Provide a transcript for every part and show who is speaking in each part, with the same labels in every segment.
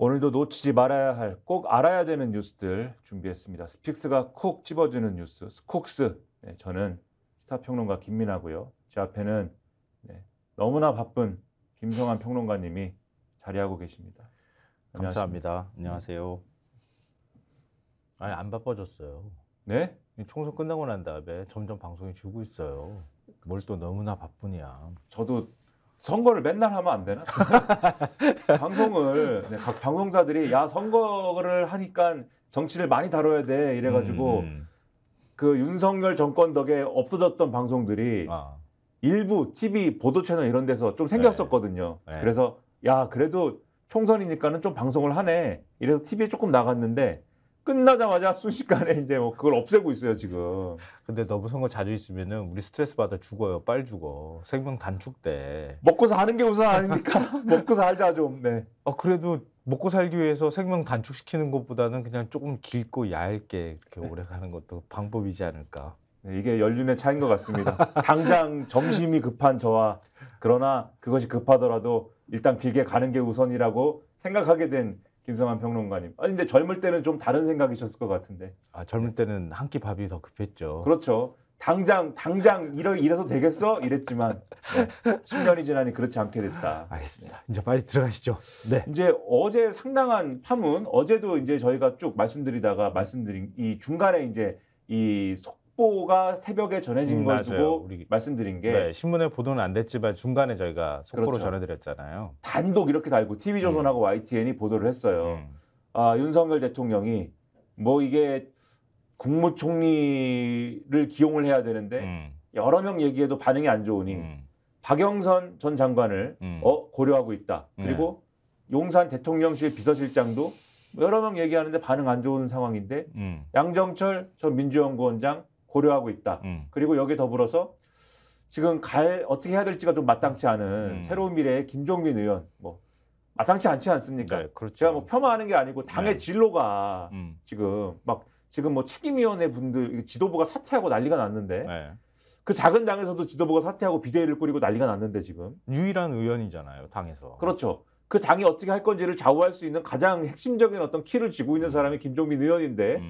Speaker 1: 오늘도 놓치지 말아야 할, 꼭 알아야 되는 뉴스들 준비했습니다. 스픽스가 콕 집어주는 뉴스, 스콕스. 네, 저는 시사평론가 김민하고요. 제 앞에는 너무나 바쁜 김성환 평론가님이 자리하고 계십니다.
Speaker 2: 감사합니다. 안녕하세요. 아니, 안 바빠졌어요.
Speaker 1: 네?
Speaker 2: 총선 끝나고 난 다음에 점점 방송이 줄고 있어요. 뭘 또 너무나 바쁘냐.
Speaker 1: 저도 선거를 맨날 하면 안 되나? 방송을 각 방송사들이 야 선거를 하니까 정치를 많이 다뤄야 돼 이래가지고 그 윤석열 정권 덕에 없어졌던 방송들이 일부 TV 보도 채널 이런 데서 좀 생겼었거든요.
Speaker 2: 네.
Speaker 1: 그래서 야 그래도 총선이니까는 좀 방송을 하네. 이래서 TV에 조금 나갔는데 끝나자마자 순식간에 이제 뭐 그걸 없애고 있어요 지금.
Speaker 2: 근데 너무 선거 자주 있으면은 우리 스트레스 받아 죽어요. 빨리 죽어. 생명 단축돼.
Speaker 1: 먹고 사는 게 우선 아닙니까? 먹고 살자 좀. 네.
Speaker 2: 그래도 먹고 살기 위해서 생명 단축시키는 것보다는 그냥 조금 길고 얇게 이렇게 오래 가는 것도 방법이지 않을까.
Speaker 1: 네, 이게 연륜의 차이인 것 같습니다. 당장 점심이 급한 저와 그러나 그것이 급하더라도 일단 길게 가는 게 우선이라고 생각하게 된 김성환 평론가님. 아니 근데 젊을 때는 좀 다른 생각이셨을 것 같은데.
Speaker 2: 젊을 때는 한 끼 밥이 더 급했죠.
Speaker 1: 그렇죠. 당장 이래서 되겠어? 이랬지만 10년이 지나니 그렇지 않게 됐다.
Speaker 2: 알겠습니다. 이제 빨리 들어가시죠. 네.
Speaker 1: 이제 어제 상당한 파문, 어제도 이제 저희가 쭉 말씀드린 이 중간에 이제 이 속보가 새벽에 전해진 걸 두고 말씀드린 게
Speaker 2: 네, 신문에 보도는 안 됐지만 중간에 저희가 속보로
Speaker 1: 그렇죠.
Speaker 2: 전해드렸잖아요.
Speaker 1: 단독 이렇게 달고 TV조선하고 YTN이 보도를 했어요. 윤석열 대통령이 뭐 이게 국무총리를 기용을 해야 되는데 여러 명 얘기해도 반응이 안 좋으니 박영선 전 장관을 고려하고 있다. 그리고 용산 대통령실 비서실장도 여러 명 얘기하는데 반응 안 좋은 상황인데 양정철 전 민주연구원장 고려하고 있다. 그리고 여기에 더불어서 지금 어떻게 해야 될지가 좀 마땅치 않은 새로운 미래의 김종민 의원 뭐 마땅치 않지 않습니까?
Speaker 2: 네, 그렇죠.
Speaker 1: 제가 뭐 폄하하는 게 아니고 당의 진로가 지금 뭐 책임위원회 분들 지도부가 사퇴하고 난리가 났는데 그 작은 당에서도 지도부가 사퇴하고 비대위를 꾸리고 난리가 났는데 지금
Speaker 2: 유일한 의원이잖아요 당에서.
Speaker 1: 그렇죠. 그 당이 어떻게 할 건지를 좌우할 수 있는 가장 핵심적인 어떤 키를 쥐고 있는 사람이 김종민 의원인데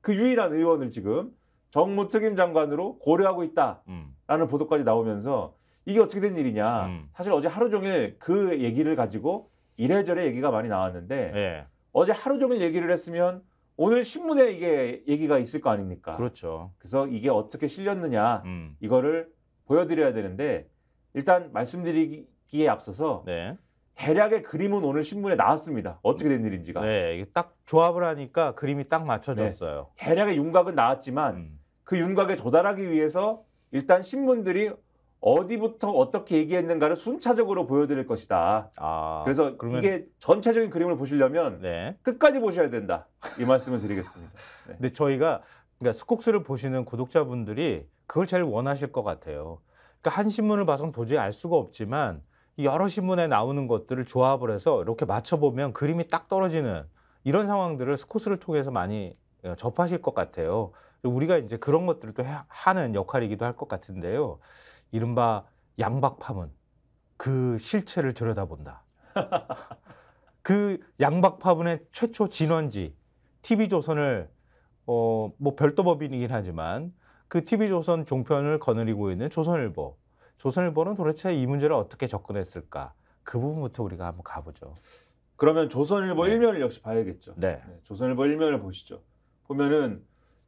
Speaker 1: 그 유일한 의원을 지금 정무특임 장관으로 고려하고 있다라는 보도까지 나오면서 이게 어떻게 된 일이냐. 사실 어제 하루 종일 그 얘기를 가지고 이래저래 얘기가 많이 나왔는데 어제 하루 종일 얘기를 했으면 오늘 신문에 이게 얘기가 있을 거 아닙니까?
Speaker 2: 그렇죠.
Speaker 1: 그래서 이게 어떻게 실렸느냐 이거를 보여드려야 되는데 일단 말씀드리기에 앞서서 대략의 그림은 오늘 신문에 나왔습니다. 어떻게 된 일인지가.
Speaker 2: 네, 이게 딱 조합을 하니까 그림이 딱 맞춰졌어요.
Speaker 1: 대략의 윤곽은 나왔지만 그 윤곽에 도달하기 위해서 일단 신문들이 어디부터 어떻게 얘기했는가를 순차적으로 보여드릴 것이다. 그래서 이게 전체적인 그림을 보시려면 끝까지 보셔야 된다. 이 말씀을 드리겠습니다. 네.
Speaker 2: 근데 저희가 그러니까 스콕스를 보시는 구독자분들이 그걸 제일 원하실 것 같아요. 그러니까 한 신문을 봐서는 도저히 알 수가 없지만 여러 신문에 나오는 것들을 조합을 해서 이렇게 맞춰보면 그림이 딱 떨어지는 이런 상황들을 스콕스를 통해서 많이 접하실 것 같아요. 우리가 이제 그런 것들을 또 하는 역할이기도 할 것 같은데요. 이른바 양박 파문, 그 실체를 들여다본다. 그 양박 파문의 최초 진원지, TV조선을 뭐 별도법인이긴 하지만 그 TV조선 종편을 거느리고 있는 조선일보. 조선일보는 도대체 이 문제를 어떻게 접근했을까? 그 부분부터 우리가 한번 가보죠.
Speaker 1: 그러면 조선일보 일면을 역시 봐야겠죠. 조선일보 일면을 보시죠. 보면은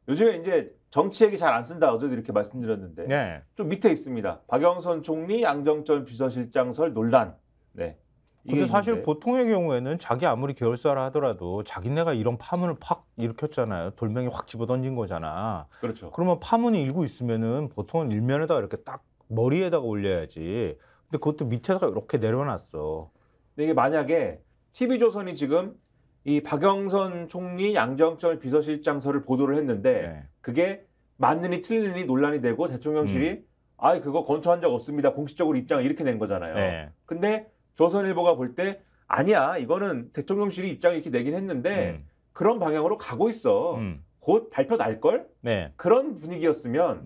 Speaker 1: 요즘에 이제 정치 얘기 잘 안 쓴다. 어제도 이렇게 말씀드렸는데 좀 밑에 있습니다. 박영선 총리, 양정철 비서실장설 논란.
Speaker 2: 근데 사실 보통의 경우에는 자기 아무리 계열사라 하더라도 자기네가 이런 파문을 팍 일으켰잖아요. 돌멩이 확 집어던진 거잖아.
Speaker 1: 그렇죠.
Speaker 2: 그러면 파문이 일고 있으면은 보통은 일면에다가 이렇게 딱 머리에다가 올려야지. 근데 그것도 밑에다가 이렇게 내려놨어.
Speaker 1: 근데 이게 만약에 TV조선이 지금 이 박영선 총리, 양정철 비서실장설을 보도를 했는데 그게 맞느니 틀리니 논란이 되고 대통령실이 그거 검토한 적 없습니다. 공식적으로 입장을 이렇게 낸 거잖아요. 근데 조선일보가 볼 때 아니야. 이거는 대통령실이 입장을 이렇게 내긴 했는데 그런 방향으로 가고 있어. 곧 발표 날걸? 그런 분위기였으면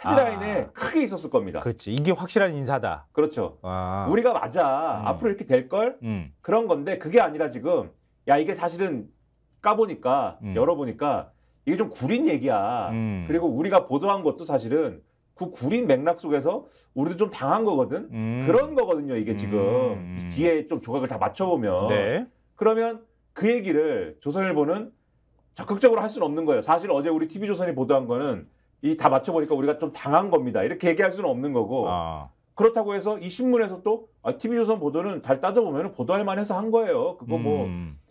Speaker 1: 헤드라인에 크게 있었을 겁니다.
Speaker 2: 그렇지. 이게 확실한 인사다.
Speaker 1: 그렇죠. 우리가 맞아. 앞으로 이렇게 될걸? 그런 건데 그게 아니라 지금 야 이게 사실은 까보니까 열어보니까 이게 좀 구린 얘기야. 그리고 우리가 보도한 것도 사실은 그 구린 맥락 속에서 우리도 좀 당한 거거든. 그런 거거든요. 이게 지금 뒤에 좀 조각을 다 맞춰보면.
Speaker 2: 네.
Speaker 1: 그러면 그 얘기를 조선일보는 적극적으로 할 수는 없는 거예요. 사실 어제 우리 TV조선이 보도한 거는 이 다 맞춰보니까 우리가 좀 당한 겁니다. 이렇게 얘기할 수는 없는 거고. 그렇다고 해서 이 신문에서 또 TV조선 보도는 잘 따져보면 보도할 만해서 한 거예요. 그거 뭐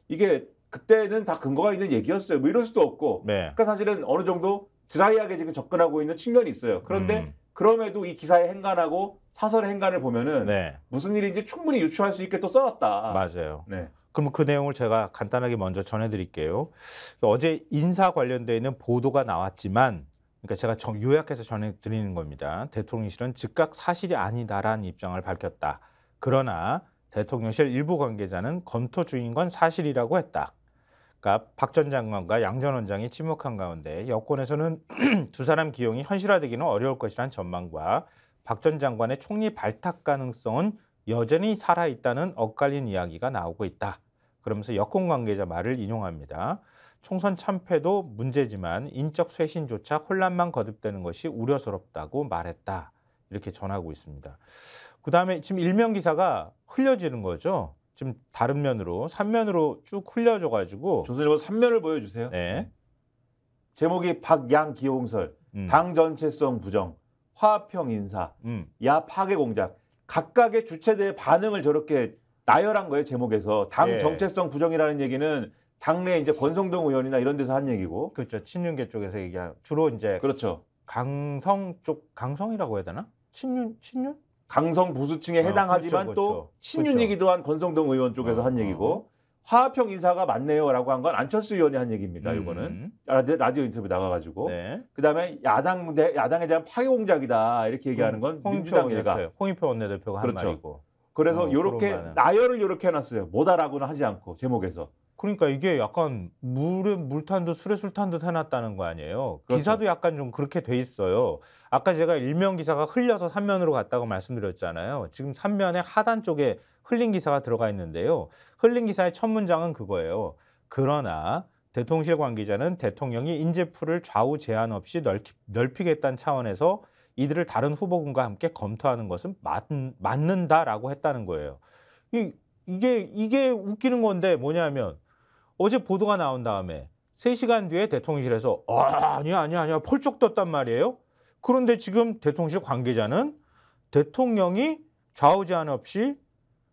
Speaker 1: 이게 그때는 다 근거가 있는 얘기였어요. 뭐 이럴 수도 없고.
Speaker 2: 네.
Speaker 1: 그러니까 사실은 어느 정도 드라이하게 지금 접근하고 있는 측면이 있어요. 그런데 그럼에도 이 기사의 행간하고 사설의 행간을 보면은
Speaker 2: 네.
Speaker 1: 무슨 일인지 충분히 유추할 수 있게 또 써놨다.
Speaker 2: 맞아요.
Speaker 1: 네.
Speaker 2: 그럼 그 내용을 제가 간단하게 먼저 전해드릴게요. 어제 인사 관련되어 있는 보도가 나왔지만, 그러니까 제가 요약해서 전해드리는 겁니다. 대통령실은 즉각 사실이 아니다라는 입장을 밝혔다. 그러나 대통령실 일부 관계자는 검토 중인 건 사실이라고 했다. 그러니까 박 전 장관과 양 전 원장이 침묵한 가운데 여권에서는 두 사람 기용이 현실화되기는 어려울 것이라는 전망과 박 전 장관의 총리 발탁 가능성은 여전히 살아있다는 엇갈린 이야기가 나오고 있다. 그러면서 여권 관계자 말을 인용합니다. 총선 참패도 문제지만 인적 쇄신조차 혼란만 거듭되는 것이 우려스럽다고 말했다. 이렇게 전하고 있습니다. 그다음에 지금 일면 기사가 흘려지는 거죠. 지금 다른 면으로 3면으로 쭉 흘려져가지고
Speaker 1: 조선일보 3면을 보여주세요.
Speaker 2: 네.
Speaker 1: 제목이 박양 기용설, 당 전체성 부정, 화합형 인사, 야 파괴 공작. 각각의 주체들의 반응을 저렇게 나열한 거예요. 제목에서. 당 정체성 부정이라는 얘기는 당내 이제 권성동 의원이나 이런 데서 한 얘기고.
Speaker 2: 그렇죠. 친윤계 쪽에서 얘기한 주로 이제
Speaker 1: 그렇죠.
Speaker 2: 강성 쪽 강성이라고 해야 되나? 친윤?
Speaker 1: 강성 보수층에 해당하지만
Speaker 2: 그렇죠,
Speaker 1: 또
Speaker 2: 그렇죠.
Speaker 1: 친윤이기도 한 권성동 의원 쪽에서 한 얘기고 화합형 인사가 맞네요라고 한 건 안철수 의원이 한 얘기입니다. 이거는 라디오 인터뷰 나가가지고
Speaker 2: 네.
Speaker 1: 그다음에 야당에 대한 파괴 공작이다 이렇게 얘기하는 건 민주당 일가
Speaker 2: 홍익표 원내대표가
Speaker 1: 그렇죠.
Speaker 2: 한 말이고.
Speaker 1: 그래서 이렇게 나열을 이렇게 해놨어요. 뭐다라고는 하지 않고 제목에서.
Speaker 2: 그러니까 이게 약간 물탄 듯 술에 술 탄 듯 해놨다는 거 아니에요.
Speaker 1: 그렇죠.
Speaker 2: 기사도 약간 좀 그렇게 돼 있어요. 아까 제가 일면 기사가 흘려서 3면으로 갔다고 말씀드렸잖아요. 지금 3면의 하단 쪽에 흘린 기사가 들어가 있는데요. 흘린 기사의 첫 문장은 그거예요. 그러나 대통령실 관계자는 대통령이 인재풀을 좌우 제한 없이 넓히겠다는 차원에서 이들을 다른 후보군과 함께 검토하는 것은 맞는다라고 했다는 거예요. 이게 웃기는 건데 뭐냐면 어제 보도가 나온 다음에 3시간 뒤에 대통령실에서 아니야 펄쩍 떴단 말이에요. 그런데 지금 대통령실 관계자는 대통령이 좌우 제한 없이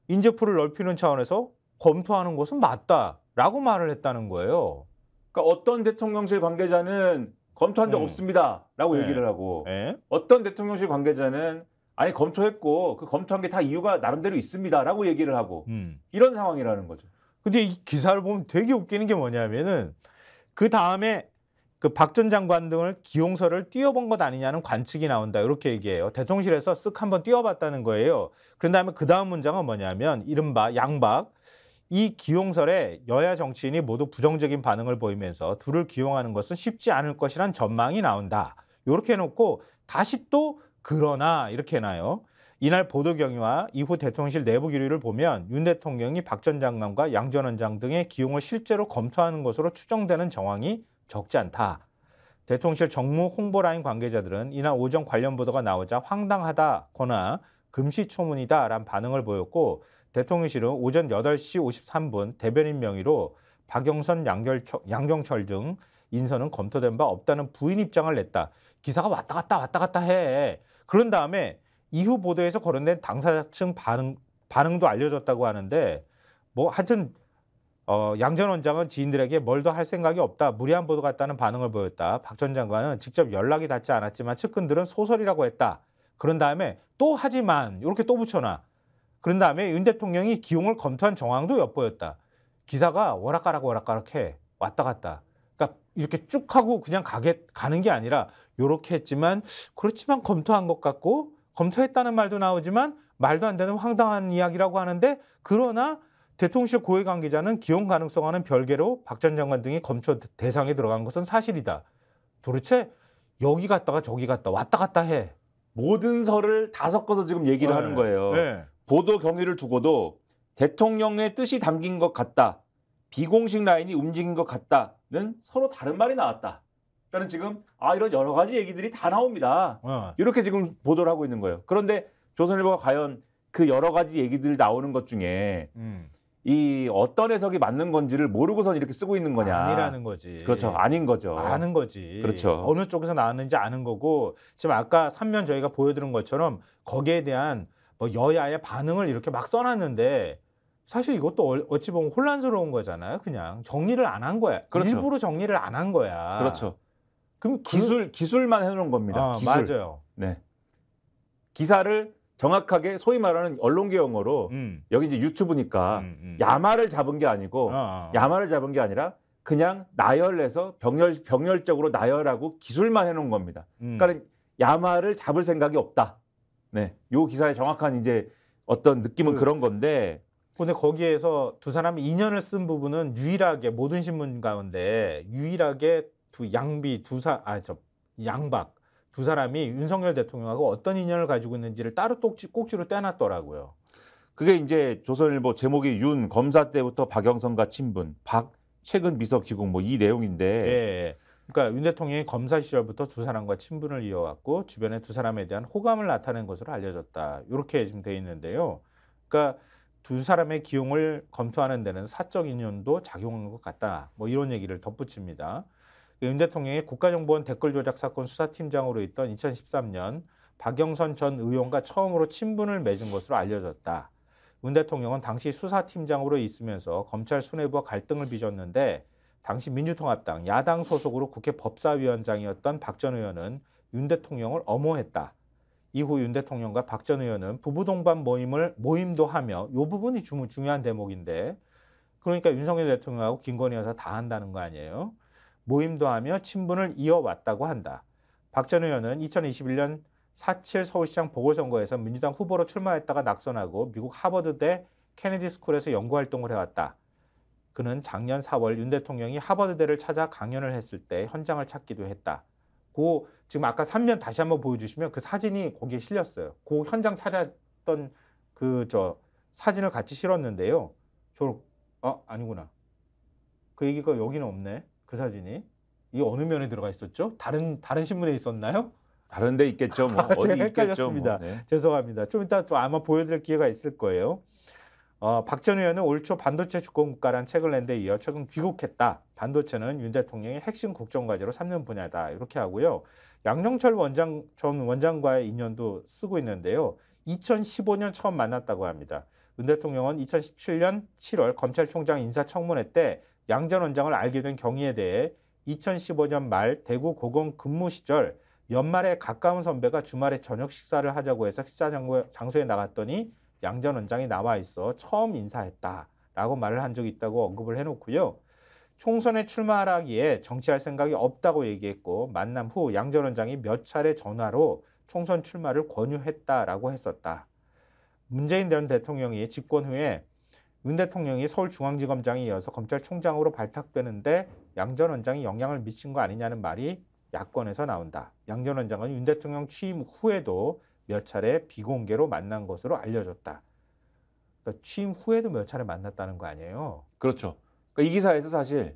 Speaker 2: 인재풀을 넓히는 차원에서 검토하는 것은 맞다라고 말을 했다는 거예요.
Speaker 1: 그러니까 어떤 대통령실 관계자는 검토한 적 없습니다라고 얘기를 하고 어떤 대통령실 관계자는 아니 검토했고 그 검토한 게 다 이유가 나름대로 있습니다라고 얘기를 하고 이런 상황이라는 거죠.
Speaker 2: 근데 이 기사를 보면 되게 웃기는 게 뭐냐면은 그 다음에 그 박 전 장관 등을 기용설을 띄워본 것 아니냐는 관측이 나온다 이렇게 얘기해요. 대통령실에서 쓱 한번 띄워봤다는 거예요. 그런 다음에 그 다음 문장은 뭐냐면 이른바 양박 이 기용설에 여야 정치인이 모두 부정적인 반응을 보이면서 둘을 기용하는 것은 쉽지 않을 것이란 전망이 나온다. 이렇게 해놓고 다시 또 그러나 이렇게 해놔요. 이날 보도 경위와 이후 대통령실 내부 기류를 보면 윤 대통령이 박 전 장관과 양 전 원장 등의 기용을 실제로 검토하는 것으로 추정되는 정황이 적지 않다. 대통령실 정무 홍보라인 관계자들은 이날 오전 관련 보도가 나오자 황당하다거나 금시초문이다라는 반응을 보였고 대통령실은 오전 8시 53분 대변인 명의로 박영선, 양경철 등 인선은 검토된 바 없다는 부인 입장을 냈다. 기사가 왔다 갔다 해. 그런 다음에 이후 보도에서 거론된 당사자층 반응도 알려졌다고 하는데 뭐 하여튼 양 전 원장은 지인들에게 뭘 더 할 생각이 없다. 무리한 보도 같다는 반응을 보였다. 박 전 장관은 직접 연락이 닿지 않았지만 측근들은 소설이라고 했다. 그런 다음에 또 하지만 이렇게 또 붙여놔. 그런 다음에 윤 대통령이 기용을 검토한 정황도 엿보였다. 기사가 오락가락해. 왔다 갔다. 그러니까 이렇게 쭉 하고 그냥 가는 게 아니라 이렇게 했지만 그렇지만 검토한 것 같고 검토했다는 말도 나오지만 말도 안 되는 황당한 이야기라고 하는데 그러나 대통령실 고위 관계자는 기용 가능성과는 별개로 박 전 장관 등이 검토 대상에 들어간 것은 사실이다. 도대체 여기 갔다가 저기 갔다 왔다 갔다 해.
Speaker 1: 모든 설을 다 섞어서 지금 얘기를 하는 거예요. 보도 경위를 두고도 대통령의 뜻이 담긴 것 같다. 비공식 라인이 움직인 것 같다는 서로 다른 말이 나왔다. 그러니까 지금 이런 여러 가지 얘기들이 다 나옵니다. 이렇게 지금 보도를 하고 있는 거예요. 그런데 조선일보가 과연 그 여러 가지 얘기들 나오는 것 중에 이 어떤 해석이 맞는 건지를 모르고선 이렇게 쓰고 있는 거냐.
Speaker 2: 아니라는 거지.
Speaker 1: 그렇죠. 아닌 거죠.
Speaker 2: 아는 거지.
Speaker 1: 그렇죠.
Speaker 2: 어느 쪽에서 나왔는지 아는 거고 지금 아까 3면 저희가 보여드린 것처럼 거기에 대한 뭐 여야의 반응을 이렇게 막 써놨는데 사실 이것도 어찌 보면 혼란스러운 거잖아요. 그냥 정리를 안 한 거야.
Speaker 1: 그렇죠.
Speaker 2: 일부러 정리를 안 한 거야.
Speaker 1: 그렇죠.
Speaker 2: 그럼
Speaker 1: 기술만 해놓은 겁니다. 기술.
Speaker 2: 맞아요.
Speaker 1: 네. 기사를 정확하게 소위 말하는 언론계 용어로 여기 이제 유튜브니까 야마를 잡은 게 아니고 야마를 잡은 게 아니라 그냥 나열해서 병렬적으로 나열하고 기술만 해놓은 겁니다. 그러니까 야마를 잡을 생각이 없다. 네, 요 기사의 정확한 이제 어떤 느낌은 그런 건데.
Speaker 2: 근데 거기에서 두 사람이 인연을 쓴 부분은 유일하게 모든 신문 가운데 유일하게 양박 두 사람이 윤석열 대통령하고 어떤 인연을 가지고 있는지를 따로 꼭지로 떼놨더라고요.
Speaker 1: 그게 이제 조선일보 제목이 윤 검사 때부터 박영선과 친분, 박 최근 비서 귀국 뭐 이 내용인데.
Speaker 2: 예. 그러니까 윤 대통령이 검사 시절부터 두 사람과 친분을 이어왔고 주변에 두 사람에 대한 호감을 나타낸 것으로 알려졌다. 이렇게 지금 돼 있는데요. 그러니까 두 사람의 기용을 검토하는 데는 사적 인연도 작용한 것 같다. 뭐 이런 얘기를 덧붙입니다. 윤 대통령이 국가정보원 댓글 조작 사건 수사팀장으로 있던 2013년 박영선 전 의원과 처음으로 친분을 맺은 것으로 알려졌다. 윤 대통령은 당시 수사팀장으로 있으면서 검찰 수뇌부와 갈등을 빚었는데 당시 민주통합당 야당 소속으로 국회 법사위원장이었던 박 전 의원은 윤 대통령을 엄호했다. 이후 윤 대통령과 박 전 의원은 부부 동반 모임도 하며 이 부분이 중요한 대목인데 그러니까 윤석열 대통령하고 김건희 여사 다 한다는 거 아니에요. 모임도 하며 친분을 이어왔다고 한다. 박 전 의원은 2021년 4.7 서울시장 보궐선거에서 민주당 후보로 출마했다가 낙선하고 미국 하버드대 케네디 스쿨에서 연구활동을 해왔다. 그는 작년 4월 윤 대통령이 하버드대를 찾아 강연을 했을 때 현장을 찾기도 했다. 지금 아까 3면 다시 한번 보여주시면 그 사진이 거기에 실렸어요. 그 현장 찾았던 사진을 같이 실었는데요. 아니구나. 그 얘기가 여기는 없네. 그 사진이. 이 어느 면에 들어가 있었죠? 다른 신문에 있었나요?
Speaker 1: 다른 데 있겠죠. 뭐 어디
Speaker 2: 제가
Speaker 1: 있겠죠.
Speaker 2: 헷갈렸습니다.
Speaker 1: 뭐. 네.
Speaker 2: 죄송합니다. 좀 이따 또 아마 보여드릴 기회가 있을 거예요. 박 전 의원은 올 초 반도체 주권국가란 책을 낸 데 이어 최근 귀국했다. 반도체는 윤 대통령의 핵심 국정과제로 삼는 분야다. 이렇게 하고요. 양정철 전 원장과의 인연도 쓰고 있는데요. 2015년 처음 만났다고 합니다. 윤 대통령은 2017년 7월 검찰총장 인사청문회 때 양 전 원장을 알게 된 경위에 대해 2015년 말 대구 고검 근무 시절 연말에 가까운 선배가 주말에 저녁 식사를 하자고 해서 식사 장소에 나갔더니 양 전 원장이 나와 있어 처음 인사했다라고 말을 한 적이 있다고 언급을 해놓고요. 총선에 출마하기에 정치할 생각이 없다고 얘기했고 만남 후 양 전 원장이 몇 차례 전화로 총선 출마를 권유했다라고 했었다. 문재인 전 대통령이 집권 후에 윤 대통령이 서울중앙지검장에 이어서 검찰총장으로 발탁되는데 양 전 원장이 영향을 미친 거 아니냐는 말이 야권에서 나온다. 양 전 원장은 윤 대통령 취임 후에도 몇 차례 비공개로 만난 것으로 알려졌다. 그러니까 취임 후에도 몇 차례 만났다는 거 아니에요?
Speaker 1: 그렇죠. 그러니까 이 기사에서 사실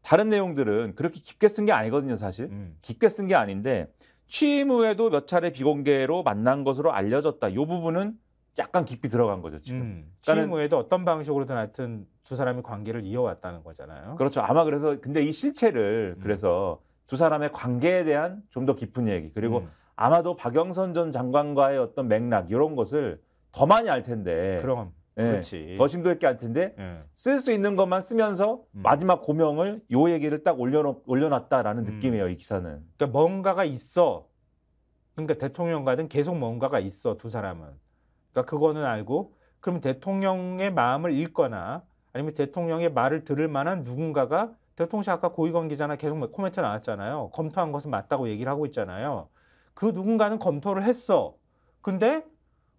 Speaker 1: 다른 내용들은 그렇게 깊게 쓴 게 아니거든요. 사실 깊게 쓴 게 아닌데 취임 후에도 몇 차례 비공개로 만난 것으로 알려졌다. 이 부분은 약간 깊이 들어간 거죠. 지금.
Speaker 2: 취임 후에도 어떤 방식으로든 하여튼 두 사람이 관계를 이어왔다는 거잖아요.
Speaker 1: 그렇죠. 아마 그래서 근데 이 실체를 그래서 두 사람의 관계에 대한 좀 더 깊은 얘기 그리고 아마도 박영선 전 장관과의 어떤 맥락 이런 것을 더 많이 알 텐데.
Speaker 2: 그럼 그렇지.
Speaker 1: 더 심도 있게 할 텐데 쓸 수 있는 것만 쓰면서 마지막 고명을 요 얘기를 딱 올려놨다라는 느낌이에요. 이 기사는.
Speaker 2: 그러니까 뭔가가 있어. 그러니까 대통령과는 계속 뭔가가 있어. 두 사람은. 그러니까 그거는 알고 그럼 대통령의 마음을 읽거나 아니면 대통령의 말을 들을 만한 누군가가 대통령실 아까 고위관계자나 계속 코멘트 나왔잖아요. 검토한 것은 맞다고 얘기를 하고 있잖아요. 그 누군가는 검토를 했어. 근데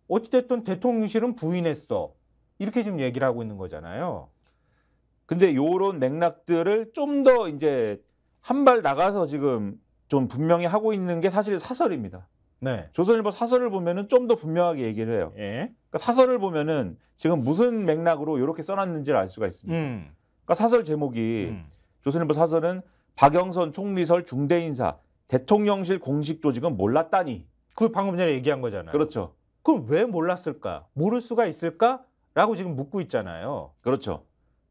Speaker 2: 어찌됐든 대통령실은 부인했어. 이렇게 지금 얘기를 하고 있는 거잖아요.
Speaker 1: 근데 요런 맥락들을 좀 더 이제 한 발 나가서 지금 좀 분명히 하고 있는 게 사실 사설입니다.
Speaker 2: 네.
Speaker 1: 조선일보 사설을 보면은 좀 더 분명하게 얘기를 해요.
Speaker 2: 예.
Speaker 1: 그러니까 사설을 보면은 지금 무슨 맥락으로 이렇게 써놨는지를 알 수가 있습니다. 그러니까 사설 제목이 조선일보 사설은 박영선 총리설 중대 인사 대통령실 공식 조직은 몰랐다니.
Speaker 2: 그 방금 전에 얘기한 거잖아요.
Speaker 1: 그렇죠.
Speaker 2: 그럼 왜 몰랐을까? 모를 수가 있을까?라고 지금 묻고 있잖아요.
Speaker 1: 그렇죠.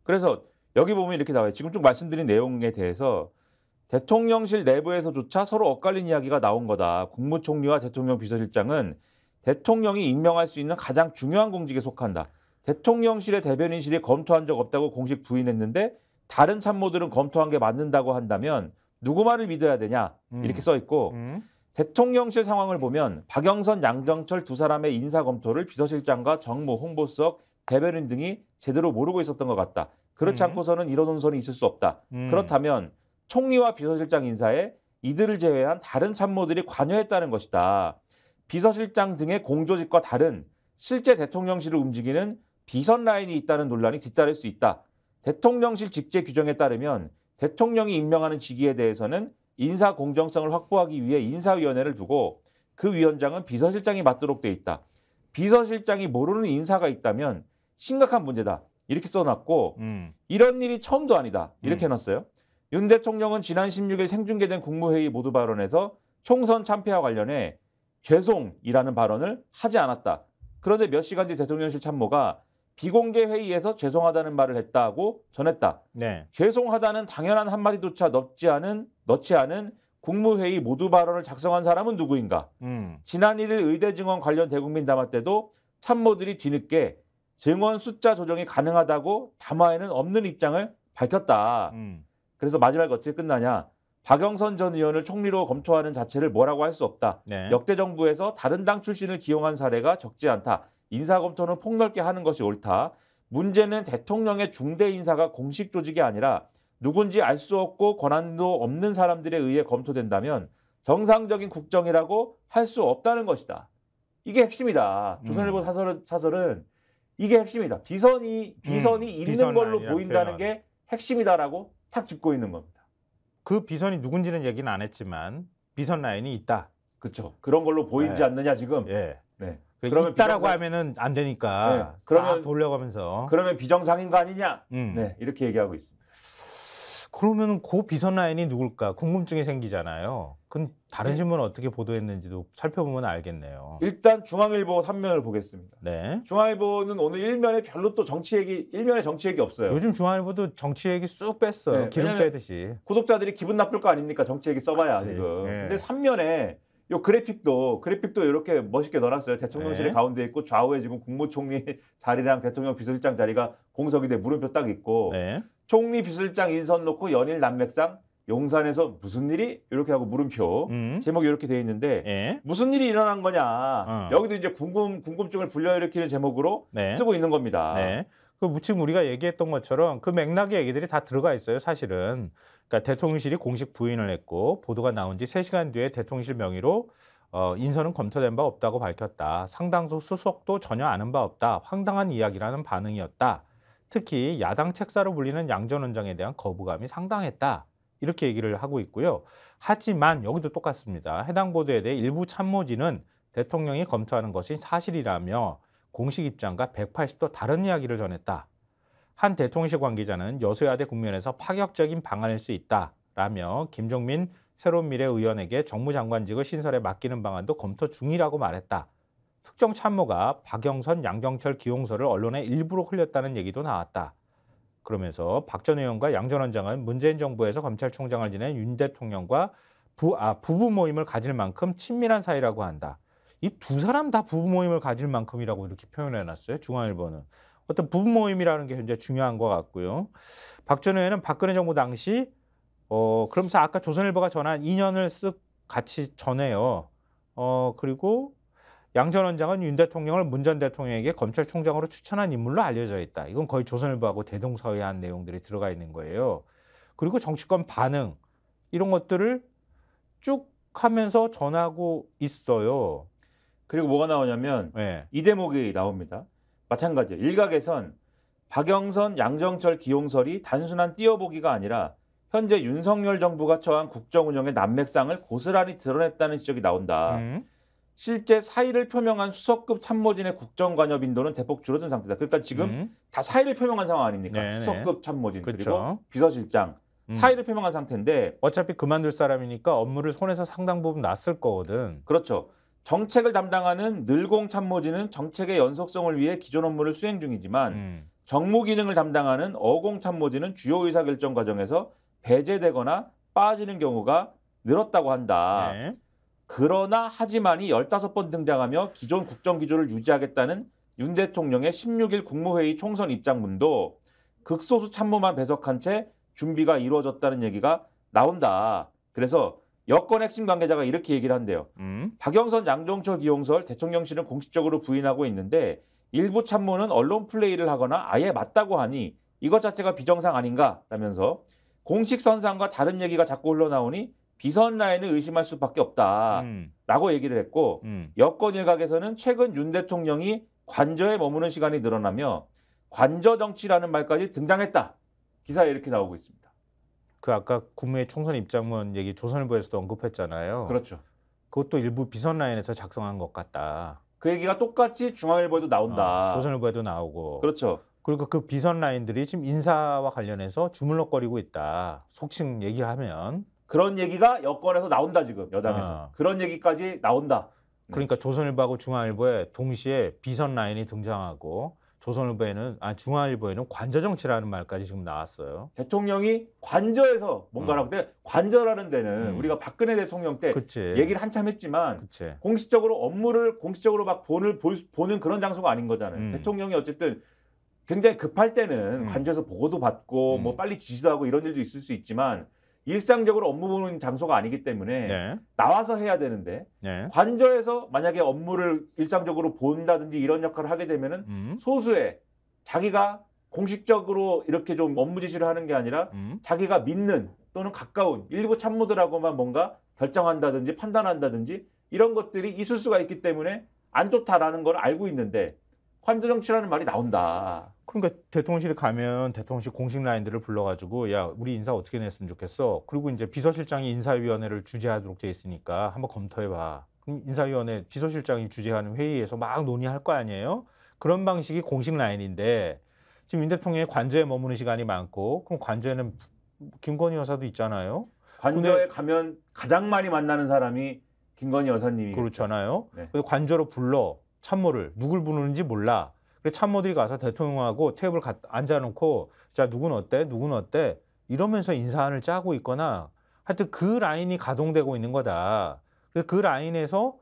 Speaker 1: 그래서 여기 보면 이렇게 나와요. 지금 쭉 말씀드린 내용에 대해서 대통령실 내부에서조차 서로 엇갈린 이야기가 나온 거다. 국무총리와 대통령 비서실장은 대통령이 임명할 수 있는 가장 중요한 공직에 속한다. 대통령실의 대변인실이 검토한 적 없다고 공식 부인했는데 다른 참모들은 검토한 게 맞는다고 한다면 누구 말을 믿어야 되냐 이렇게 써 있고 대통령실 상황을 보면 박영선, 양정철 두 사람의 인사 검토를 비서실장과 정무, 홍보수석, 대변인 등이 제대로 모르고 있었던 것 같다. 그렇지 않고서는 이런 혼선이 있을 수 없다. 그렇다면 총리와 비서실장 인사에 이들을 제외한 다른 참모들이 관여했다는 것이다. 비서실장 등의 공조직과 다른 실제 대통령실을 움직이는 비선 라인이 있다는 논란이 뒤따를 수 있다. 대통령실 직제 규정에 따르면 대통령이 임명하는 직위에 대해서는 인사 공정성을 확보하기 위해 인사위원회를 두고 그 위원장은 비서실장이 맡도록 돼 있다. 비서실장이 모르는 인사가 있다면 심각한 문제다. 이렇게 써놨고 이런 일이 처음도 아니다. 이렇게 해놨어요. 윤 대통령은 지난 16일 생중계된 국무회의 모두 발언에서 총선 참패와 관련해 죄송이라는 발언을 하지 않았다. 그런데 몇 시간 뒤 대통령실 참모가 비공개 회의에서 죄송하다는 말을 했다고 전했다.
Speaker 2: 네.
Speaker 1: 죄송하다는 당연한 한마디조차 넣지 않은 국무회의 모두 발언을 작성한 사람은 누구인가? 지난 1일 의대 증원 관련 대국민 담화 때도 참모들이 뒤늦게 증원 숫자 조정이 가능하다고 담화에는 없는 입장을 밝혔다. 그래서 마지막에 어떻게 끝나냐? 박영선 전 의원을 총리로 검토하는 자체를 뭐라고 할 수 없다.
Speaker 2: 네.
Speaker 1: 역대 정부에서 다른 당 출신을 기용한 사례가 적지 않다. 인사검토는 폭넓게 하는 것이 옳다. 문제는 대통령의 중대 인사가 공식 조직이 아니라 누군지 알 수 없고 권한도 없는 사람들에 의해 검토된다면 정상적인 국정이라고 할 수 없다는 것이다. 이게 핵심이다. 조선일보 사설은 이게 핵심이다. 비선이 있는
Speaker 2: 비선
Speaker 1: 걸로
Speaker 2: 라인이란
Speaker 1: 보인다는
Speaker 2: 표현.
Speaker 1: 게 핵심이다라고 탁 짚고 있는 겁니다.
Speaker 2: 그 비선이 누군지는 얘기는 안 했지만 비선 라인이 있다.
Speaker 1: 그렇죠. 그런 걸로 보이지
Speaker 2: 네.
Speaker 1: 않느냐 지금.
Speaker 2: 예.
Speaker 1: 네.
Speaker 2: 그러면 있다라고
Speaker 1: 비정상-
Speaker 2: 하면은 안 되니까
Speaker 1: 네. 그러면-
Speaker 2: 싹 돌려가면서.
Speaker 1: 그러면 비정상인 거 아니냐?
Speaker 2: 음.
Speaker 1: 네, 이렇게 얘기하고 있습니다.
Speaker 2: 그러면은 그 비선 라인이 누굴까 궁금증이 생기잖아요. 그럼 다른 신문은 어떻게 보도했는지도 살펴보면 알겠네요.
Speaker 1: 일단 중앙일보 3면을 보겠습니다.
Speaker 2: 네.
Speaker 1: 중앙일보는 오늘 일면에 별로 또 일면에 정치 얘기 없어요.
Speaker 2: 요즘 중앙일보도 정치 얘기 쑥 뺐어요.
Speaker 1: 네,
Speaker 2: 기름
Speaker 1: 왜냐면
Speaker 2: 빼듯이.
Speaker 1: 구독자들이 기분 나쁠 거 아닙니까? 정치 얘기 써봐야
Speaker 2: 그치.
Speaker 1: 지금.
Speaker 2: 네.
Speaker 1: 근데 3면에 요 그래픽도 이렇게 멋있게 넣어놨어요. 대통령실의
Speaker 2: 네.
Speaker 1: 가운데 있고 좌우에 지금 국무총리 자리랑 대통령 비서실장 자리가 공석이 돼 물음표 딱 있고
Speaker 2: 네.
Speaker 1: 총리 비서실장 인선 놓고 연일 난맥상 용산에서 무슨 일이? 이렇게 하고 물음표 제목이 이렇게 돼 있는데
Speaker 2: 예.
Speaker 1: 무슨 일이 일어난 거냐 여기도 이제 궁금증을 불러일으키는 제목으로
Speaker 2: 네.
Speaker 1: 쓰고 있는 겁니다.
Speaker 2: 네. 그 지금 우리가 얘기했던 것처럼 그 맥락의 얘기들이 다 들어가 있어요, 사실은. 그러니까 대통령실이 공식 부인을 했고 보도가 나온 지 3시간 뒤에 대통령실 명의로 인선은 검토된 바 없다고 밝혔다. 상당수 수석도 전혀 아는 바 없다. 황당한 이야기라는 반응이었다. 특히 야당 책사로 불리는 양 전 원장에 대한 거부감이 상당했다. 이렇게 얘기를 하고 있고요. 하지만 여기도 똑같습니다. 해당 보도에 대해 일부 참모진은 대통령이 검토하는 것이 사실이라며 공식 입장과 180도 다른 이야기를 전했다. 한 대통령실 관계자는 여소야대 국면에서 파격적인 방안일 수 있다라며 김종민 새로운미래 의원에게 정무장관직을 신설에 맡기는 방안도 검토 중이라고 말했다. 특정 참모가 박영선, 양정철 기용서를 언론에 일부러 흘렸다는 얘기도 나왔다. 그러면서 박 전 의원과 양 전 원장은 문재인 정부에서 검찰총장을 지낸 윤 대통령과 부부 모임을 가질 만큼 친밀한 사이라고 한다. 이 두 사람 다 부부 모임을 가질 만큼이라고 이렇게 표현해놨어요. 중앙일보는. 어떤 부부 모임이라는 게 굉장히 중요한 것 같고요. 박 전 의원은 박근혜 정부 당시 그러면서 아까 조선일보가 전한 2년을 쓱 같이 전해요. 그리고 양 전 원장은 윤 대통령을 문 전 대통령에게 검찰총장으로 추천한 인물로 알려져 있다. 이건 거의 조선일보하고 대동서이한 내용들이 들어가 있는 거예요. 그리고 정치권 반응 이런 것들을 쭉 하면서 전하고 있어요.
Speaker 1: 그리고 뭐가 나오냐면
Speaker 2: 네.
Speaker 1: 이 대목이 나옵니다. 마찬가지예요. 일각에선 박영선, 양정철 기용설이 단순한 띄어보기가 아니라 현재 윤석열 정부가 처한 국정 운영의 난맥상을 고스란히 드러냈다는 지적이 나온다. 실제 사의를 표명한 수석급 참모진의 국정 관여 빈도는 대폭 줄어든 상태다. 그러니까 지금 다 사의를 표명한 상황 아닙니까?
Speaker 2: 네네.
Speaker 1: 수석급 참모진
Speaker 2: 그렇죠.
Speaker 1: 그리고 비서실장 사의를 표명한 상태인데
Speaker 2: 어차피 그만둘 사람이니까 업무를 손에서 상당 부분 놨을 거거든.
Speaker 1: 그렇죠. 정책을 담당하는 늘공 참모진은 정책의 연속성을 위해 기존 업무를 수행 중이지만 정무 기능을 담당하는 어공 참모진은 주요 의사결정 과정에서 배제되거나 빠지는 경우가 늘었다고 한다.
Speaker 2: 네.
Speaker 1: 그러나 하지만이 15번 등장하며 기존 국정 기조를 유지하겠다는 윤 대통령의 16일 국무회의 총선 입장문도 극소수 참모만 배석한 채 준비가 이루어졌다는 얘기가 나온다. 그래서 여권 핵심 관계자가 이렇게 얘기를 한대요. 박영선, 양정철, 기용설 대통령실은 공식적으로 부인하고 있는데 일부 참모는 언론 플레이를 하거나 아예 맞다고 하니 이것 자체가 비정상 아닌가 라면서 공식 선상과 다른 얘기가 자꾸 흘러나오니 비선 라인을 의심할 수밖에 없다라고 얘기를 했고 여권 일각에서는 최근 윤 대통령이 관저에 머무는 시간이 늘어나며 관저 정치라는 말까지 등장했다. 기사에 이렇게 나오고 있습니다.
Speaker 2: 그 아까 국무회의 총선 입장문 얘기 조선일보에서도 언급했잖아요.
Speaker 1: 그렇죠.
Speaker 2: 그것도 일부 비선 라인에서 작성한 것 같다.
Speaker 1: 그 얘기가 똑같이 중앙일보에도 나온다.
Speaker 2: 조선일보에도 나오고.
Speaker 1: 그렇죠.
Speaker 2: 그리고 그 비선 라인들이 지금 인사와 관련해서 주물럭거리고 있다. 속칭 얘기를 하면.
Speaker 1: 그런 얘기가 여권에서 나온다 지금 여당에서. 그런 얘기까지 나온다.
Speaker 2: 그러니까 조선일보하고 중앙일보에 동시에 비선 라인이 등장하고 중앙일보에는 관저 정치라는 말까지 지금 나왔어요.
Speaker 1: 대통령이 관저에서 뭔가라고 때 관저라는 데는 우리가 박근혜 대통령 때
Speaker 2: 그치.
Speaker 1: 얘기를 한참 했지만
Speaker 2: 그치.
Speaker 1: 공식적으로 업무를 공식적으로 막 보는 그런 장소가 아닌 거잖아요. 대통령이 어쨌든 굉장히 급할 때는 관저에서 보고도 받고 뭐 빨리 지시도 하고 이런 일도 있을 수 있지만 일상적으로 업무 보는 장소가 아니기 때문에
Speaker 2: 네.
Speaker 1: 나와서 해야 되는데
Speaker 2: 네.
Speaker 1: 관저에서 만약에 업무를 일상적으로 본다든지 이런 역할을 하게 되면은 소수의 자기가 공식적으로 이렇게 좀 업무 지시를 하는 게 아니라 자기가 믿는 또는 가까운 일부 참모들하고만 뭔가 결정한다든지 판단한다든지 이런 것들이 있을 수가 있기 때문에 안 좋다라는 걸 알고 있는데 관저 정치라는 말이 나온다.
Speaker 2: 그러니까 대통령실에 가면 대통령실 공식 라인들을 불러가지고 야 우리 인사 어떻게 냈으면 좋겠어. 그리고 이제 비서실장이 인사위원회를 주재하도록 돼 있으니까 한번 검토해봐. 그럼 인사위원회 비서실장이 주재하는 회의에서 막 논의할 거 아니에요. 그런 방식이 공식 라인인데 지금 윤 대통령이 관저에 머무는 시간이 많고 그럼 관저에는 김건희 여사도 있잖아요.
Speaker 1: 관저에 가면 가장 많이 만나는 사람이 김건희 여사님이
Speaker 2: 그렇잖아요.
Speaker 1: 네.
Speaker 2: 그래서 관저로 불러 참모를 누굴 부르는지 몰라. 그래서 참모들이 가서 대통령하고 테이블 앉아놓고 자 누구는 어때 이러면서 인사안을 짜고 있거나 하여튼 그 라인이 가동되고 있는 거다. 그래서 그 라인에서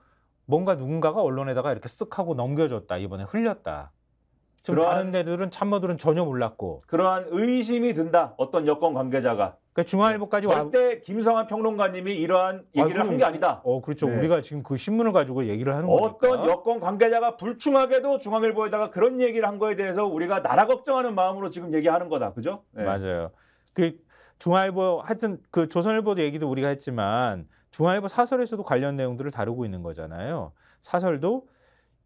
Speaker 2: 뭔가 누군가가 언론에다가 이렇게 쓱 하고 넘겨줬다. 이번에 흘렸다. 지금 다른 데들은 참모들은 전혀 몰랐고.
Speaker 1: 그러한 의심이 든다. 어떤 여권 관계자가.
Speaker 2: 그러니까 중앙일보까지
Speaker 1: 절대 김성한 평론가님이 이러한 얘기를 한 게 아니다.
Speaker 2: 그렇죠.
Speaker 1: 네.
Speaker 2: 우리가 지금 그 신문을 가지고 얘기를 하는 거니까.
Speaker 1: 어떤 여권 관계자가 불충하게도 중앙일보에다가 그런 얘기를 한 거에 대해서 우리가 나라 걱정하는 마음으로 지금 얘기하는 거다. 그죠? 네.
Speaker 2: 맞아요. 그 중앙일보 하여튼 그 조선일보도 얘기도 우리가 했지만 중앙일보 사설에서도 관련 내용들을 다루고 있는 거잖아요. 사설도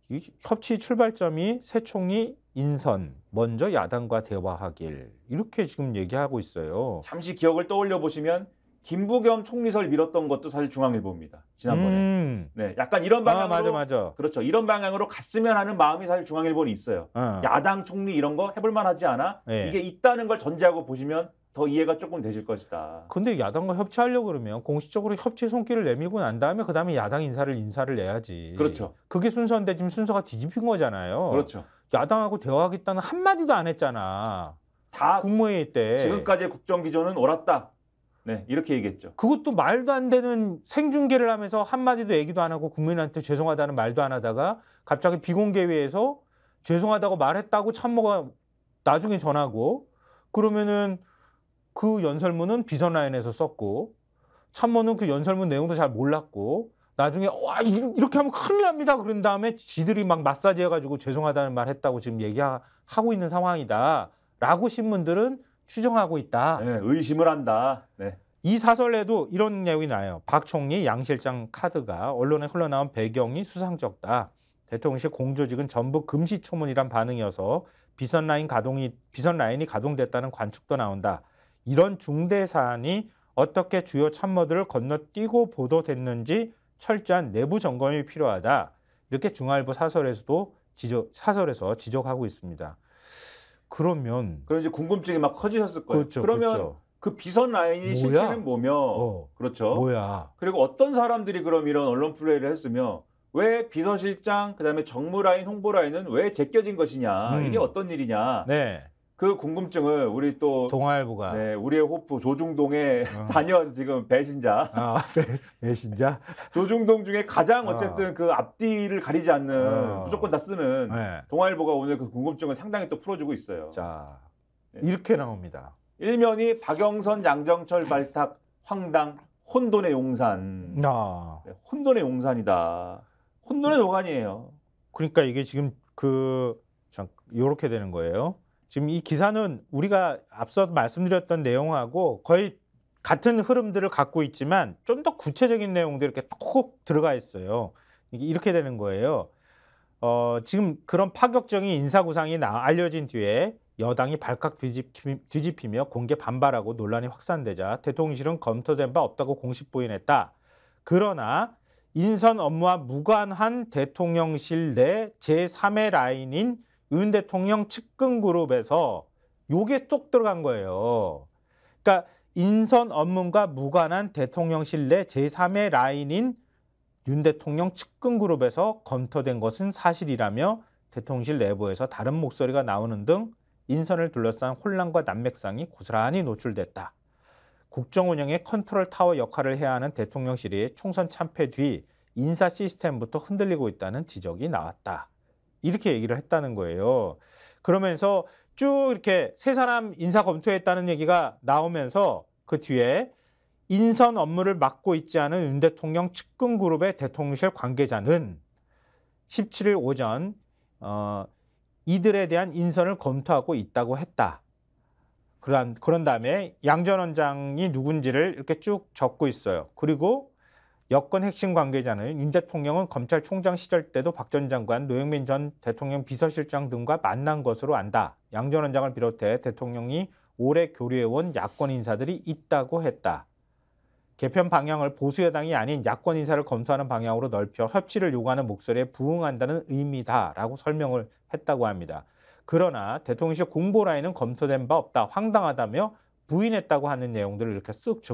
Speaker 2: 이 협치 출발점이 새 총리 인선, 먼저 야당과 대화하길 이렇게 지금 얘기하고 있어요.
Speaker 1: 잠시 기억을 떠올려 보시면 김부겸 총리설 밀었던 것도 사실 중앙일보입니다. 지난번에. 네, 약간 이런 방향으로
Speaker 2: 맞아.
Speaker 1: 그렇죠. 이런 방향으로 갔으면 하는 마음이 사실 중앙일보는 있어요. 야당 총리 이런 거 해볼 만하지 않아?
Speaker 2: 네.
Speaker 1: 이게 있다는 걸 전제하고 보시면 더 이해가 조금 되실 것이다.
Speaker 2: 근데 야당과 협치하려고 그러면 공식적으로 협치 손길을 내밀고 난 다음에 그다음에 야당 인사를 내야지.
Speaker 1: 그렇죠.
Speaker 2: 그게 순서인데 지금 순서가 뒤집힌 거잖아요.
Speaker 1: 그렇죠.
Speaker 2: 야당하고 대화하겠다는 한마디도 안 했잖아.
Speaker 1: 다
Speaker 2: 국무회의 때.
Speaker 1: 지금까지의 국정 기조는 옳았다. 네, 이렇게 얘기했죠.
Speaker 2: 그것도 말도 안 되는 생중계를 하면서 한마디도 얘기도 안 하고 국민한테 죄송하다는 말도 안 하다가 갑자기 비공개회에서 죄송하다고 말했다고 참모가 나중에 전하고 그러면은 그 연설문은 비선 라인에서 썼고 참모는 그 연설문 내용도 잘 몰랐고 나중에 와 이렇게 하면 큰일 납니다. 그런 다음에 지들이 막 마사지 해가지고 죄송하다는 말 했다고 지금 얘기하고 있는 상황이다. 라고 신문들은 추정하고 있다.
Speaker 1: 네, 의심을 한다. 네.
Speaker 2: 이 사설에도 이런 내용이 나요. 박 총리, 양 실장 카드가 언론에 흘러나온 배경이 수상쩍다. 대통령실 공조직은 전부 금시초문이란 반응이어서 비선 라인이 가동됐다는 관측도 나온다. 이런 중대 사안이 어떻게 주요 참모들을 건너뛰고 보도됐는지 철저한 내부 점검이 필요하다. 이렇게 중앙일보 사설에서 지적하고 있습니다. 그러면
Speaker 1: 그럼 이제 궁금증이 막 커지셨을 거예요.
Speaker 2: 그렇죠,
Speaker 1: 그러면
Speaker 2: 그렇죠.
Speaker 1: 그 비선 라인이
Speaker 2: 뭐야?
Speaker 1: 실체는 뭐며, 그렇죠.
Speaker 2: 뭐야?
Speaker 1: 그리고 어떤 사람들이 그럼 이런 언론 플레이를 했으며 왜 비서실장 그다음에 정무 라인, 홍보 라인은 왜 제껴진 것이냐, 이게 어떤 일이냐,
Speaker 2: 네,
Speaker 1: 그 궁금증을 우리 또
Speaker 2: 동아일보가
Speaker 1: 네, 우리의 호프 조중동의 단연 지금 배신자
Speaker 2: 배신자.
Speaker 1: 조중동 중에 가장 어쨌든 그 앞뒤를 가리지 않는 무조건 다 쓰는
Speaker 2: 네.
Speaker 1: 동아일보가 오늘 그 궁금증을 상당히 또 풀어주고 있어요.
Speaker 2: 자,
Speaker 1: 네.
Speaker 2: 이렇게 나옵니다.
Speaker 1: 일면이 박영선, 양정철 발탁 황당 혼돈의 용산. 네, 혼돈의 용산이다. 혼돈의 도가니예요.
Speaker 2: 그러니까 이게 지금 이렇게 되는 거예요. 지금 이 기사는 우리가 앞서 말씀드렸던 내용하고 거의 같은 흐름들을 갖고 있지만 좀 더 구체적인 내용들이 이렇게 톡 들어가 있어요. 이게 이렇게 되는 거예요. 지금 그런 파격적인 인사구상이 알려진 뒤에 여당이 발칵 뒤집히며 공개 반발하고 논란이 확산되자 대통령실은 검토된 바 없다고 공식 부인했다. 그러나 인선 업무와 무관한 대통령실 내 제3의 라인인 윤 대통령 측근 그룹에서 요게 쏙 들어간 거예요. 그러니까 인선 업무가 무관한 대통령실 내 제3의 라인인 윤 대통령 측근 그룹에서 검토된 것은 사실이라며 대통령실 내부에서 다른 목소리가 나오는 등 인선을 둘러싼 혼란과 난맥상이 고스란히 노출됐다. 국정 운영의 컨트롤 타워 역할을 해야 하는 대통령실이 총선 참패 뒤 인사 시스템부터 흔들리고 있다는 지적이 나왔다. 이렇게 얘기를 했다는 거예요. 그러면서 쭉 이렇게 세 사람 인사 검토했다는 얘기가 나오면서 그 뒤에 인선 업무를 맡고 있지 않은 윤 대통령 측근 그룹의 대통령실 관계자는 17일 오전 이들에 대한 인선을 검토하고 있다고 했다. 그런 다음에 양 전 원장이 누군지를 이렇게 쭉 적고 있어요. 그리고 여권 핵심 관계자는 윤 대통령은 검찰총장 시절 때도 박 전 장관, 노영민 전 대통령 비서실장 등과 만난 것으로 안다. 양 전 원장을 비롯해 대통령이 오래 교류해온 야권 인사들이 있다고 했다. 개편 방향을 보수 여당이 아닌 야권 인사를 검토하는 방향으로 넓혀 협치를 요구하는 목소리에 부응한다는 의미다라고 설명을 했다고 합니다. 그러나 대통령실 공보 라인은 검토된 바 없다, 황당하다며 부인했다고 하는 내용들을 이렇게 쓱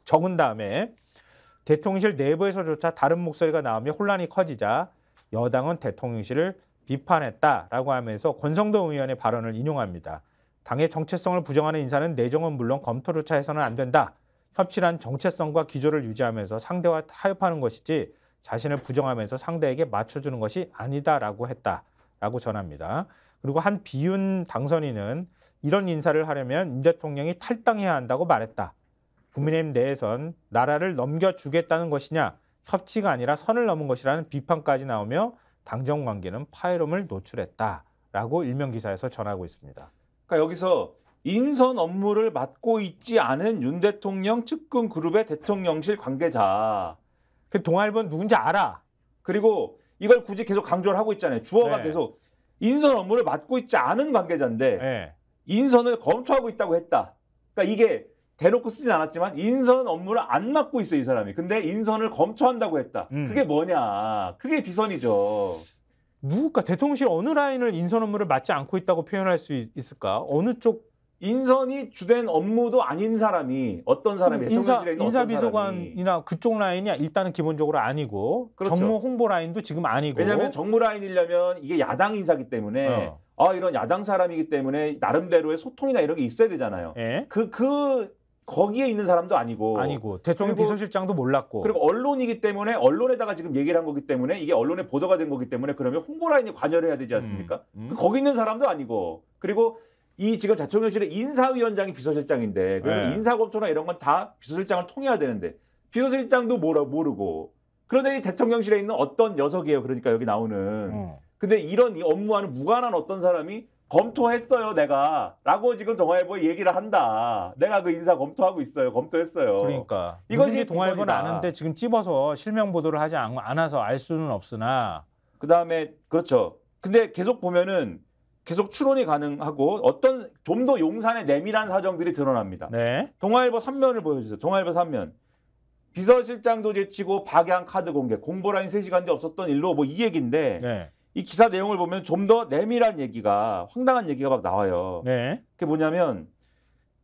Speaker 2: 적은 다음에 대통령실 내부에서조차 다른 목소리가 나오며 혼란이 커지자 여당은 대통령실을 비판했다라고 하면서 권성동 의원의 발언을 인용합니다. 당의 정체성을 부정하는 인사는 내정은 물론 검토조차 해서는 안 된다. 협치란 정체성과 기조를 유지하면서 상대와 타협하는 것이지 자신을 부정하면서 상대에게 맞춰주는 것이 아니다라고 했다라고 전합니다. 그리고 한 비윤 당선인은 이런 인사를 하려면 윤 대통령이 탈당해야 한다고 말했다. 국민의힘 내에선 나라를 넘겨주겠다는 것이냐, 협치가 아니라 선을 넘은 것이라는 비판까지 나오며 당정 관계는 파열음을 노출했다라고 일면 기사에서 전하고 있습니다.
Speaker 1: 그러니까 여기서 인선 업무를 맡고 있지 않은 윤 대통령 측근 그룹의 대통령실 관계자.
Speaker 2: 그 동아일보는 누군지 알아.
Speaker 1: 그리고 이걸 굳이 계속 강조를 하고 있잖아요. 주어가 계속 인선 업무를 맡고 있지 않은 관계자인데 인선을 검토하고 있다고 했다. 그러니까 이게 대놓고 쓰진 않았지만 인선 업무를 안 맡고 있어요, 이 사람이. 근데 인선을 검토한다고 했다. 그게 뭐냐? 그게 비선이죠.
Speaker 2: 누굴까? 대통령실 어느 라인을 인선 업무를 맡지 않고 있다고 표현할 수 있을까? 어느 쪽?
Speaker 1: 인선이 주된 업무도 아닌 사람이 어떤 사람이 대통령실에 있는
Speaker 2: 인사비서관이나 그쪽 라인이 일단은 기본적으로 아니고
Speaker 1: 그렇죠.
Speaker 2: 정무 홍보 라인도 지금 아니고.
Speaker 1: 왜냐하면 정무 라인이려면 이게 야당 인사기 때문에 이런 야당 사람이기 때문에 나름대로의 소통이나 이런 게 있어야 되잖아요. 거기에 있는 사람도 아니고
Speaker 2: 대통령 비서실장도 몰랐고
Speaker 1: 그리고 언론이기 때문에 언론에다가 지금 얘기를 한 거기 때문에 이게 언론에 보도가 된 거기 때문에 그러면 홍보 라인이 관여를 해야 되지 않습니까? 거기 있는 사람도 아니고 그리고 이 지금 대통령실의 인사위원장이 비서실장인데 그래서 인사검토나 이런 건 다 비서실장을 통해야 되는데 비서실장도 모르고 그런데 이 대통령실에 있는 어떤 녀석이에요. 그러니까 여기 나오는 근데 이런 이 업무와는 무관한 어떤 사람이 검토했어요, 내가. 라고 지금 동아일보에 얘기를 한다. 내가 그 인사 검토하고 있어요. 검토했어요.
Speaker 2: 그러니까.
Speaker 1: 이것이
Speaker 2: 동아일보는 아는데 지금 찝어서 실명 보도를 하지 않아서 알 수는 없으나.
Speaker 1: 그다음에 그렇죠. 근데 계속 보면은 계속 추론이 가능하고 어떤 좀 더 용산의 내밀한 사정들이 드러납니다. 동아일보 3면을 보여주세요. 동아일보 3면. 비서실장도 제치고 박양 카드 공개, 공보라인 3시간도 없었던 일로 뭐 이 얘기인데
Speaker 2: 네.
Speaker 1: 이 기사 내용을 보면 좀 더 내밀한 얘기가 황당한 얘기가 막 나와요.
Speaker 2: 네.
Speaker 1: 그게 뭐냐면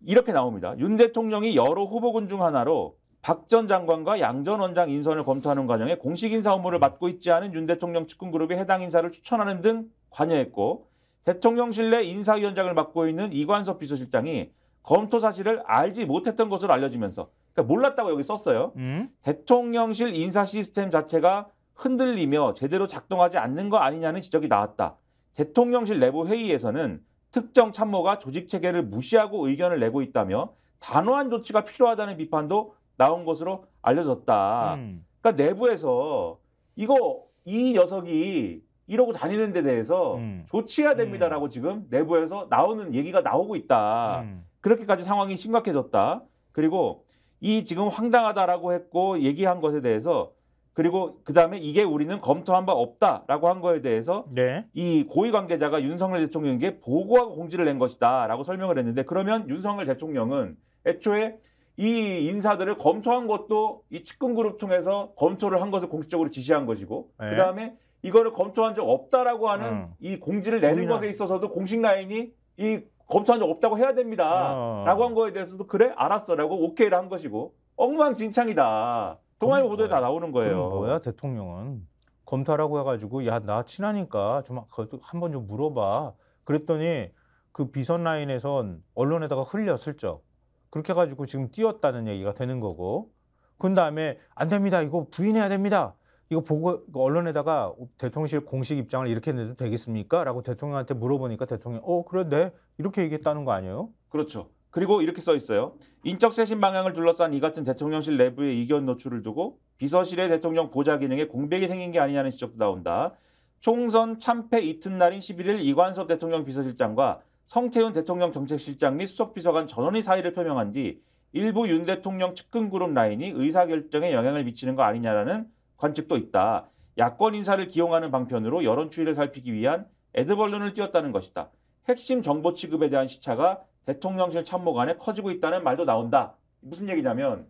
Speaker 1: 이렇게 나옵니다. 윤 대통령이 여러 후보군 중 하나로 박 전 장관과 양 전 원장 인선을 검토하는 과정에 공식 인사 업무를 맡고 있지 않은 윤 대통령 측근 그룹이 해당 인사를 추천하는 등 관여했고 대통령실 내 인사위원장을 맡고 있는 이관섭 비서실장이 검토 사실을 알지 못했던 것으로 알려지면서 그러니까 몰랐다고 여기 썼어요. 대통령실 인사 시스템 자체가 흔들리며 제대로 작동하지 않는 거 아니냐는 지적이 나왔다. 대통령실 내부 회의에서는 특정 참모가 조직 체계를 무시하고 의견을 내고 있다며 단호한 조치가 필요하다는 비판도 나온 것으로 알려졌다. 그러니까 내부에서 이 녀석이 이러고 다니는 데 대해서 조치해야 됩니다라고 지금 내부에서 나오는 얘기가 나오고 있다. 그렇게까지 상황이 심각해졌다. 그리고 이 지금 황당하다라고 했고 얘기한 것에 대해서 그리고 그다음에 이게 우리는 검토한 바 없다라고 한 거에 대해서
Speaker 2: 네.
Speaker 1: 이 고위 관계자가 윤석열 대통령에게 보고하고 공지를 낸 것이다라고 설명을 했는데 그러면 윤석열 대통령은 애초에 이 인사들을 검토한 것도 이 측근 그룹 통해서 검토를 한 것을 공식적으로 지시한 것이고
Speaker 2: 네.
Speaker 1: 그다음에 이거를 검토한 적 없다라고 하는 이 공지를 내는
Speaker 2: 본인은...
Speaker 1: 것에 있어서도 공식 라인이 이 검토한 적 없다고 해야 됩니다라고 한 거에 대해서도 그래 알았어라고 오케이를 한 것이고 엉망진창이다. 동아일보 보도에 다 나오는 거예요.
Speaker 2: 그럼 뭐야 대통령은 검토하라고 해가지고 야 나 친하니까 좀 한번 좀 물어봐. 그랬더니 그 비선 라인에선 언론에다가 흘려 슬쩍 그렇게 해가지고 지금 띄웠다는 얘기가 되는 거고. 그 다음에 안 됩니다. 이거 부인해야 됩니다. 이거 보고 언론에다가 대통령실 공식 입장을 이렇게 내도 되겠습니까? 라고 대통령한테 물어보니까 대통령이 그래 네 이렇게 얘기했다는 거 아니에요?
Speaker 1: 그렇죠. 그리고 이렇게 써 있어요. 인적 쇄신 방향을 둘러싼 이 같은 대통령실 내부의 이견 노출을 두고 비서실의 대통령 보좌 기능에 공백이 생긴 게 아니냐는 지적도 나온다. 총선 참패 이튿날인 11일 이관섭 대통령 비서실장과 성태훈 대통령 정책실장 및 수석비서관 전원이 사의를 표명한 뒤 일부 윤 대통령 측근 그룹 라인이 의사결정에 영향을 미치는 거 아니냐라는 관측도 있다. 야권 인사를 기용하는 방편으로 여론 추이를 살피기 위한 애드벌룬을 띄웠다는 것이다. 핵심 정보 취급에 대한 시차가 대통령실 참모 간에 커지고 있다는 말도 나온다. 무슨 얘기냐면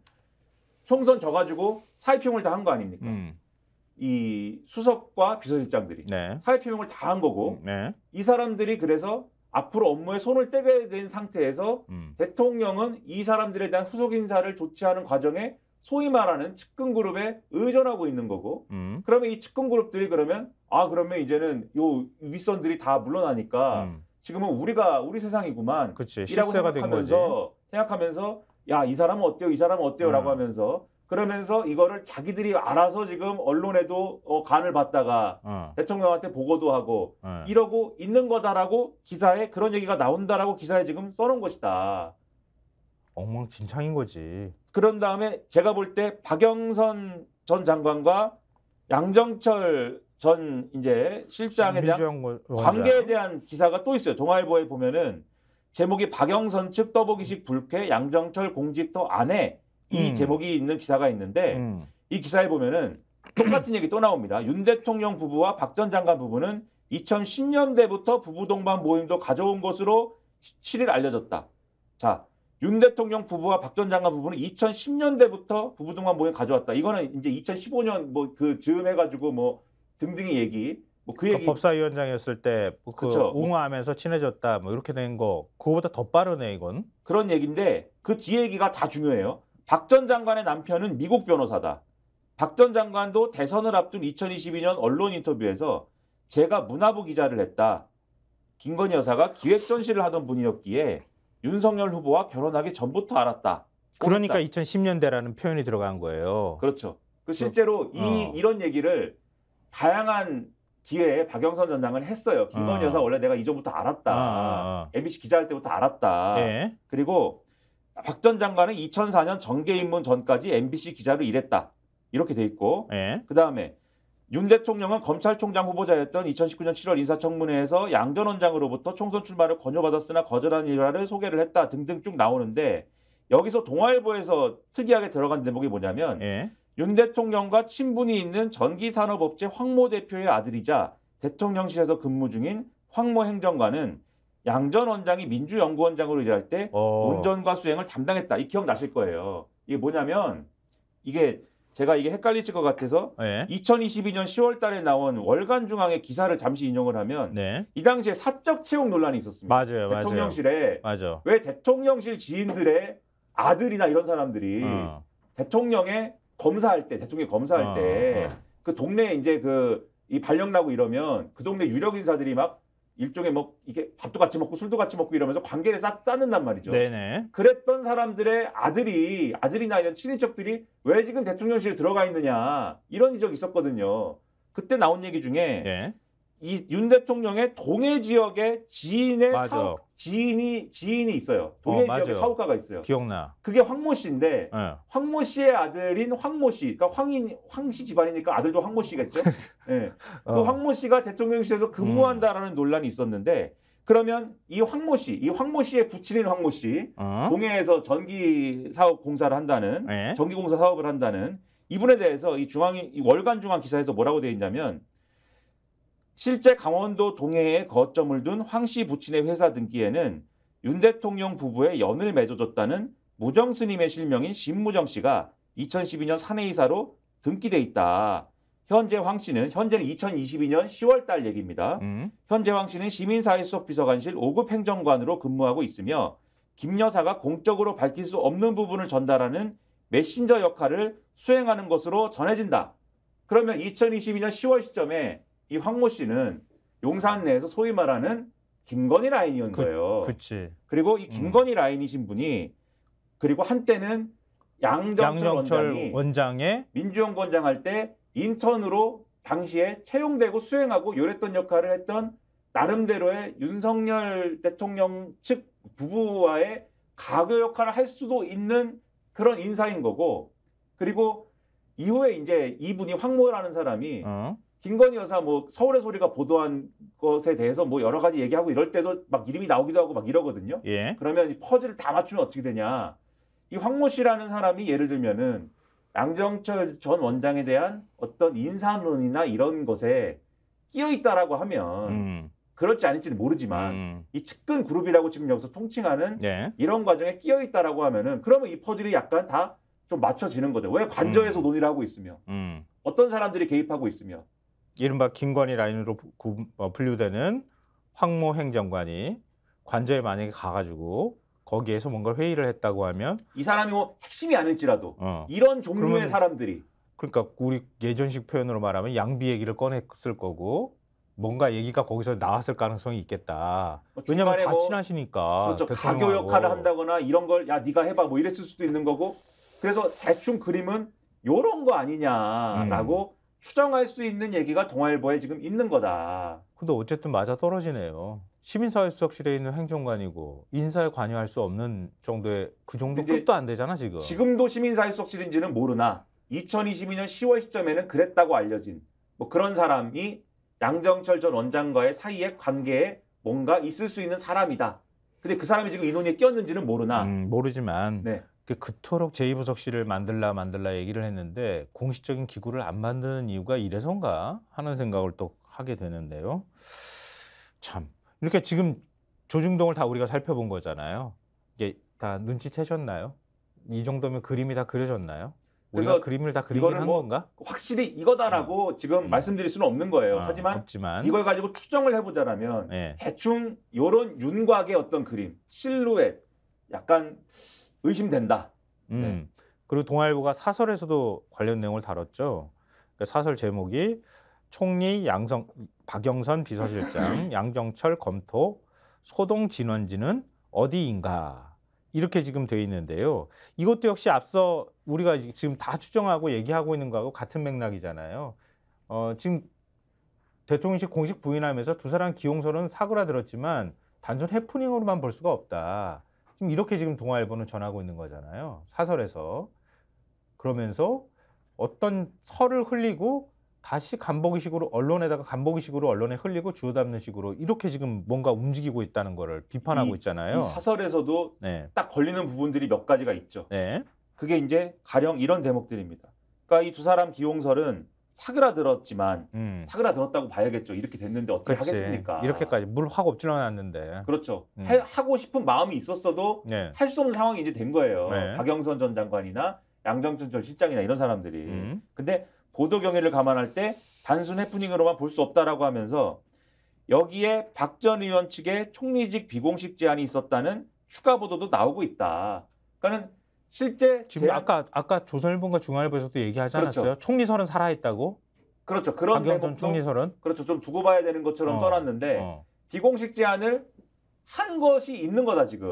Speaker 1: 총선 져가지고 사의표명을 다 한 거 아닙니까? 이 수석과 비서실장들이
Speaker 2: 네.
Speaker 1: 사의표명을 다 한 거고
Speaker 2: 네.
Speaker 1: 이 사람들이 그래서 앞으로 업무에 손을 떼게 된 상태에서 대통령은 이 사람들에 대한 후속 인사를 조치하는 과정에 소위 말하는 측근 그룹에 의존하고 있는 거고 그러면 이 측근 그룹들이 그러면 그러면 이제는 요 윗선들이 다 물러나니까 지금은 우리 세상이구만.
Speaker 2: 그치,
Speaker 1: 이라고
Speaker 2: 실세가 된 거지.
Speaker 1: 생각하면서 야, 이 사람은 어때요? 이 사람은 어때요? 라고 하면서 그러면서 이거를 자기들이 알아서 지금 언론에도 간을 받다가 대통령한테 보고도 하고 이러고 있는 거다라고 기사에 그런 얘기가 나온다라고 기사에 지금 써놓은 것이다.
Speaker 2: 엉망진창인 거지.
Speaker 1: 그런 다음에 제가 볼 때 박영선 전 장관과 양정철 전 이제 실장에 대한 관계에 대한 기사가 또 있어요. 동아일보에 보면은 제목이 박영선 측 떠보기식 불쾌 양정철 공직도 안해 이 제목이 있는 기사가 있는데 이 기사에 보면은 똑같은 얘기 또 나옵니다. 윤 대통령 부부와 박 전 장관 부부는 2010년대부터 부부 동반 모임도 가져온 것으로 7일 알려졌다. 자, 윤 대통령 부부와 박 전 장관 부부는 2010년대부터 부부 동반 모임 가져왔다. 이거는 이제 2015년 뭐 그 즈음 해가지고 뭐 등등의 얘기, 뭐 그 얘기.
Speaker 2: 법사위원장이었을 때 그 옹호하면서 친해졌다, 뭐 이렇게 된 거, 그거보다 더 빠르네 이건.
Speaker 1: 그런 얘기인데 그 뒤에 얘기가 다 중요해요. 박 전 장관의 남편은 미국 변호사다. 박 전 장관도 대선을 앞둔 2022년 언론 인터뷰에서 제가 문화부 기자를 했다. 김건희 여사가 기획 전시를 하던 분이었기에 윤석열 후보와 결혼하기 전부터 알았다.
Speaker 2: 그러니까 2010년대라는 표현이 들어간 거예요.
Speaker 1: 그렇죠. 실제로 이런 얘기를 다양한 기회에 박영선 전 장관은 했어요. 김건희 여사 원래 내가 이전부터 알았다. MBC 기자할 때부터 알았다.
Speaker 2: 네.
Speaker 1: 그리고 박 전 장관은 2004년 정계 입문 전까지 MBC 기자로 일했다. 이렇게 돼 있고
Speaker 2: 네.
Speaker 1: 그다음에 윤 대통령은 검찰총장 후보자였던 2019년 7월 인사청문회에서 양 전 원장으로부터 총선 출마를 권유받았으나 거절한 일화를 소개를 했다 등등 쭉 나오는데 여기서 동아일보에서 특이하게 들어간 대목이 뭐냐면
Speaker 2: 네.
Speaker 1: 윤 대통령과 친분이 있는 전기산업업체 황모 대표의 아들이자 대통령실에서 근무 중인 황모 행정관은 양 전 원장이 민주연구원장으로 일할 때 운전과 수행을 담당했다. 이 기억나실 거예요. 이게 뭐냐면 이게 제가 이게 헷갈리실 것 같아서
Speaker 2: 네.
Speaker 1: 2022년 10월 달에 나온 월간중앙의 기사를 잠시 인용을 하면
Speaker 2: 네.
Speaker 1: 이 당시에 사적 채용 논란이 있었습니다.
Speaker 2: 맞아요.
Speaker 1: 대통령실에
Speaker 2: 맞아.
Speaker 1: 왜 대통령실 지인들의 아들이나 이런 사람들이 대통령의 검사할 때, 대통령 검사할 때 그 동네에 이제 이 발령 나고 이러면 그 동네 유력 인사들이 막 일종의 뭐 이게 밥도 같이 먹고 술도 같이 먹고 이러면서 관계를 쌓는단 말이죠.
Speaker 2: 네네.
Speaker 1: 그랬던 사람들의 아들이나 이런 친인척들이 왜 지금 대통령실에 들어가 있느냐 이런 지적이 있었거든요. 그때 나온 얘기 중에
Speaker 2: 네.
Speaker 1: 이 윤 대통령의 동해 지역에 지인이 있어요. 동해 지역에
Speaker 2: 맞아요.
Speaker 1: 사업가가 있어요.
Speaker 2: 기억나.
Speaker 1: 그게 황모 씨인데
Speaker 2: 네.
Speaker 1: 황모 씨의 아들인 황모 씨, 그러니까 황씨 집안이니까 아들도 황모 씨겠죠. 네. 그 황모 씨가 대통령실에서 근무한다라는 논란이 있었는데 그러면 이 황모 씨의 부친인 황모 씨, 동해에서 전기 사업 공사를 한다는
Speaker 2: 네.
Speaker 1: 전기공사 사업을 한다는 이분에 대해서 이 월간중앙 기사에서 뭐라고 되어 있냐면. 실제 강원도 동해에 거점을 둔 황 씨 부친의 회사 등기에는 윤 대통령 부부의 연을 맺어줬다는 무정 스님의 실명인 신무정 씨가 2012년 사내이사로 등기돼 있다. 현재는 2022년 10월 달 얘기입니다. 현재 황 씨는 시민사회수석 비서관실 5급 행정관으로 근무하고 있으며 김 여사가 공적으로 밝힐 수 없는 부분을 전달하는 메신저 역할을 수행하는 것으로 전해진다. 그러면 2022년 10월 시점에 이 황모 씨는 용산 내에서 소위 말하는 김건희 라인이었는 거예요.
Speaker 2: 그치.
Speaker 1: 그리고 이 김건희 라인이신 분이 그리고 한때는 양정철
Speaker 2: 원장의
Speaker 1: 민주연구원장 할 때 인턴으로 당시에 채용되고 수행하고 요랬던 역할을 했던 나름대로의 윤석열 대통령 측 부부와의 가교 역할을 할 수도 있는 그런 인사인 거고 그리고 이후에 이제 이분이 황모라는 사람이 김건희 여사 뭐 서울의 소리가 보도한 것에 대해서 뭐 여러 가지 얘기하고 이럴 때도 막 이름이 나오기도 하고 막 이러거든요.
Speaker 2: 예.
Speaker 1: 그러면 이 퍼즐을 다 맞추면 어떻게 되냐. 이 황모 씨라는 사람이 예를 들면은 양정철 전 원장에 대한 어떤 인사론이나 이런 것에 끼어 있다라고 하면 그럴지 아닐지는 모르지만 이 측근 그룹이라고 지금 여기서 통칭하는 이런 과정에 끼어 있다라고 하면은 그러면 이 퍼즐이 약간 다 좀 맞춰지는 거죠. 왜 관저에서 논의를 하고 있으며 어떤 사람들이 개입하고 있으며
Speaker 2: 이른바 김건희 라인으로 분류되는 황모 행정관이 관저에 만약에 가가지고 거기에서 뭔가 회의를 했다고 하면
Speaker 1: 이 사람이 뭐 핵심이 아닐지라도 이런 종류의 사람들이
Speaker 2: 그러니까 우리 예전식 표현으로 말하면 양비 얘기를 꺼냈을 거고 뭔가 얘기가 거기서 나왔을 가능성이 있겠다. 왜냐하면 다 친하시니까.
Speaker 1: 그렇죠. 가교 역할을 한다거나 이런 걸 야 네가 해봐 뭐 이랬을 수도 있는 거고 그래서 대충 그림은 요런 거 아니냐라고 추정할 수 있는 얘기가 동아일보에 지금 있는 거다.
Speaker 2: 근데 어쨌든 맞아 떨어지네요. 시민사회수석실에 있는 행정관이고 인사에 관여할 수 없는 정도의 그 정도 급도 안 되잖아 지금.
Speaker 1: 지금도 시민사회수석실인지는 모르나 2022년 10월 시점에는 그랬다고 알려진 뭐 그런 사람이 양정철 전 원장과의 사이의 관계에 뭔가 있을 수 있는 사람이다. 근데 그 사람이 지금 이 논의에 끼었는지는 모르나.
Speaker 2: 모르지만 그토록 제2부속실을 만들라 얘기를 했는데 공식적인 기구를 안 만드는 이유가 이래서인가 하는 생각을 또 하게 되는데요. 참 이렇게 지금 조중동을 다 우리가 살펴본 거잖아요. 이게 다 눈치채셨나요? 이 정도면 그림이 다 그려졌나요? 우리가 그림을 다 그리긴 한 건가?
Speaker 1: 확실히 이거다라고 지금 말씀드릴 수는 없는 거예요. 하지만 이걸 가지고 추정을 해보자라면 대충 이런 윤곽의 어떤 그림, 실루엣 약간 의심된다.
Speaker 2: 그리고 동아일보가 사설에서도 관련 내용을 다뤘죠. 그러니까 사설 제목이 총리 박영선 비서실장 양정철 검토 소동 진원지는 어디인가 이렇게 지금 돼 있는데요. 이것도 역시 앞서 우리가 지금 다 추정하고 얘기하고 있는 거하고 같은 맥락이잖아요. 지금 대통령실 공식 부인하면서 두 사람 기용서는 사그라들었지만 단순 해프닝으로만 볼 수가 없다. 지금 이렇게 지금 동아일보는 전하고 있는 거잖아요. 사설에서. 그러면서 어떤 설을 흘리고 다시 간보기식으로 언론에 흘리고 주워 담는 식으로 이렇게 지금 뭔가 움직이고 있다는 거를 비판하고 있잖아요.
Speaker 1: 이 사설에서도 딱 걸리는 부분들이 몇 가지가 있죠. 그게 이제 가령 이런 대목들입니다. 그러니까 이 두 사람 기용설은 사그라들었지만 사그라들었다고 봐야겠죠. 이렇게 됐는데 어떻게 하겠습니까?
Speaker 2: 이렇게까지 물 확 엎질러 놨는데.
Speaker 1: 그렇죠. 하고 싶은 마음이 있었어도 할 수 없는 상황이 이제 된 거예요. 박영선 전 장관이나 양정철 전 실장이나 이런 사람들이. 근데 보도 경위를 감안할 때 단순 해프닝으로만 볼 수 없다라고 하면서 여기에 박 전 의원 측의 총리직 비공식 제안이 있었다는 추가 보도도 나오고 있다. 그러니까는 실제
Speaker 2: 지금
Speaker 1: 제안,
Speaker 2: 아까 조선일보가 중앙일보에서도 얘기하지 않았어요?
Speaker 1: 그렇죠.
Speaker 2: 총리설은 살아있다고?
Speaker 1: 그렇죠. 그런
Speaker 2: 박영선
Speaker 1: 대목도
Speaker 2: 총리설은?
Speaker 1: 그렇죠. 좀 두고 봐야 되는 것처럼 써놨는데
Speaker 2: 어.
Speaker 1: 비공식 제안을 한 것이 있는 거다 지금.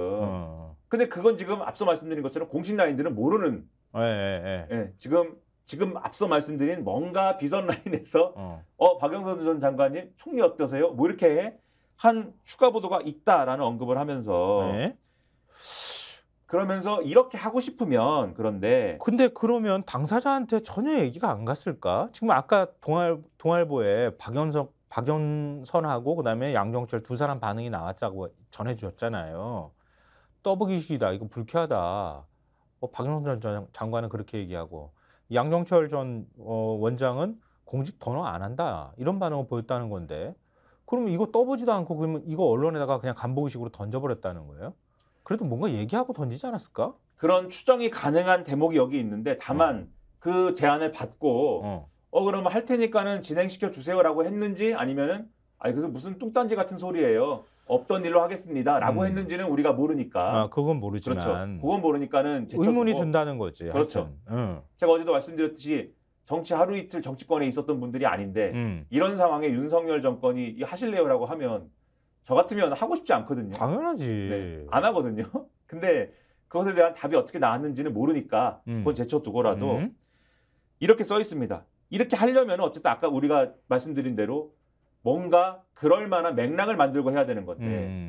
Speaker 1: 근데 그건 지금 앞서 말씀드린 것처럼 공식 라인들은 모르는. 예, 지금 앞서 말씀드린 뭔가 비선 라인에서 박영선 전 장관님 총리 어떠세요? 뭐 이렇게 한 추가 보도가 있다라는 언급을 하면서
Speaker 2: 네.
Speaker 1: 그러면서 이렇게 하고 싶으면 그런데
Speaker 2: 근데 그러면 당사자한테 전혀 얘기가 안 갔을까? 지금 아까 동아일보에 박연선하고 그다음에 양정철 두 사람 반응이 나왔다고 전해주셨잖아요. 떠보기식이다. 이거 불쾌하다. 박영선 전 장관은 그렇게 얘기하고 양정철 전 원장은 공직 선언 안 한다. 이런 반응을 보였다는 건데 그러면 이거 떠보지도 않고 그러면 이거 언론에다가 그냥 간보기식으로 던져버렸다는 거예요? 그래도 뭔가 얘기하고 던지지 않았을까?
Speaker 1: 그런 추정이 가능한 대목이 여기 있는데 다만 그 제안을 받고 그러면 할 테니까는 진행시켜 주세요라고 했는지 아니면은 그래서 무슨 뚱딴지 같은 소리예요. 없던 일로 하겠습니다라고 했는지는 우리가 모르니까.
Speaker 2: 그건 모르지만.
Speaker 1: 그렇죠. 그건 모르니까는
Speaker 2: 의문이 든다는 거지.
Speaker 1: 그렇죠. 제가 어제도 말씀드렸듯이 정치 하루 이틀 정치권에 있었던 분들이 아닌데 이런 상황에 윤석열 정권이 하실래요라고 하면 저 같으면 하고 싶지 않거든요.
Speaker 2: 당연하지.
Speaker 1: 네, 안 하거든요. 근데 그것에 대한 답이 어떻게 나왔는지는 모르니까 그건 제쳐두고라도 이렇게 써 있습니다. 이렇게 하려면 어쨌든 아까 우리가 말씀드린 대로 뭔가 그럴 만한 맥락을 만들고 해야 되는 건데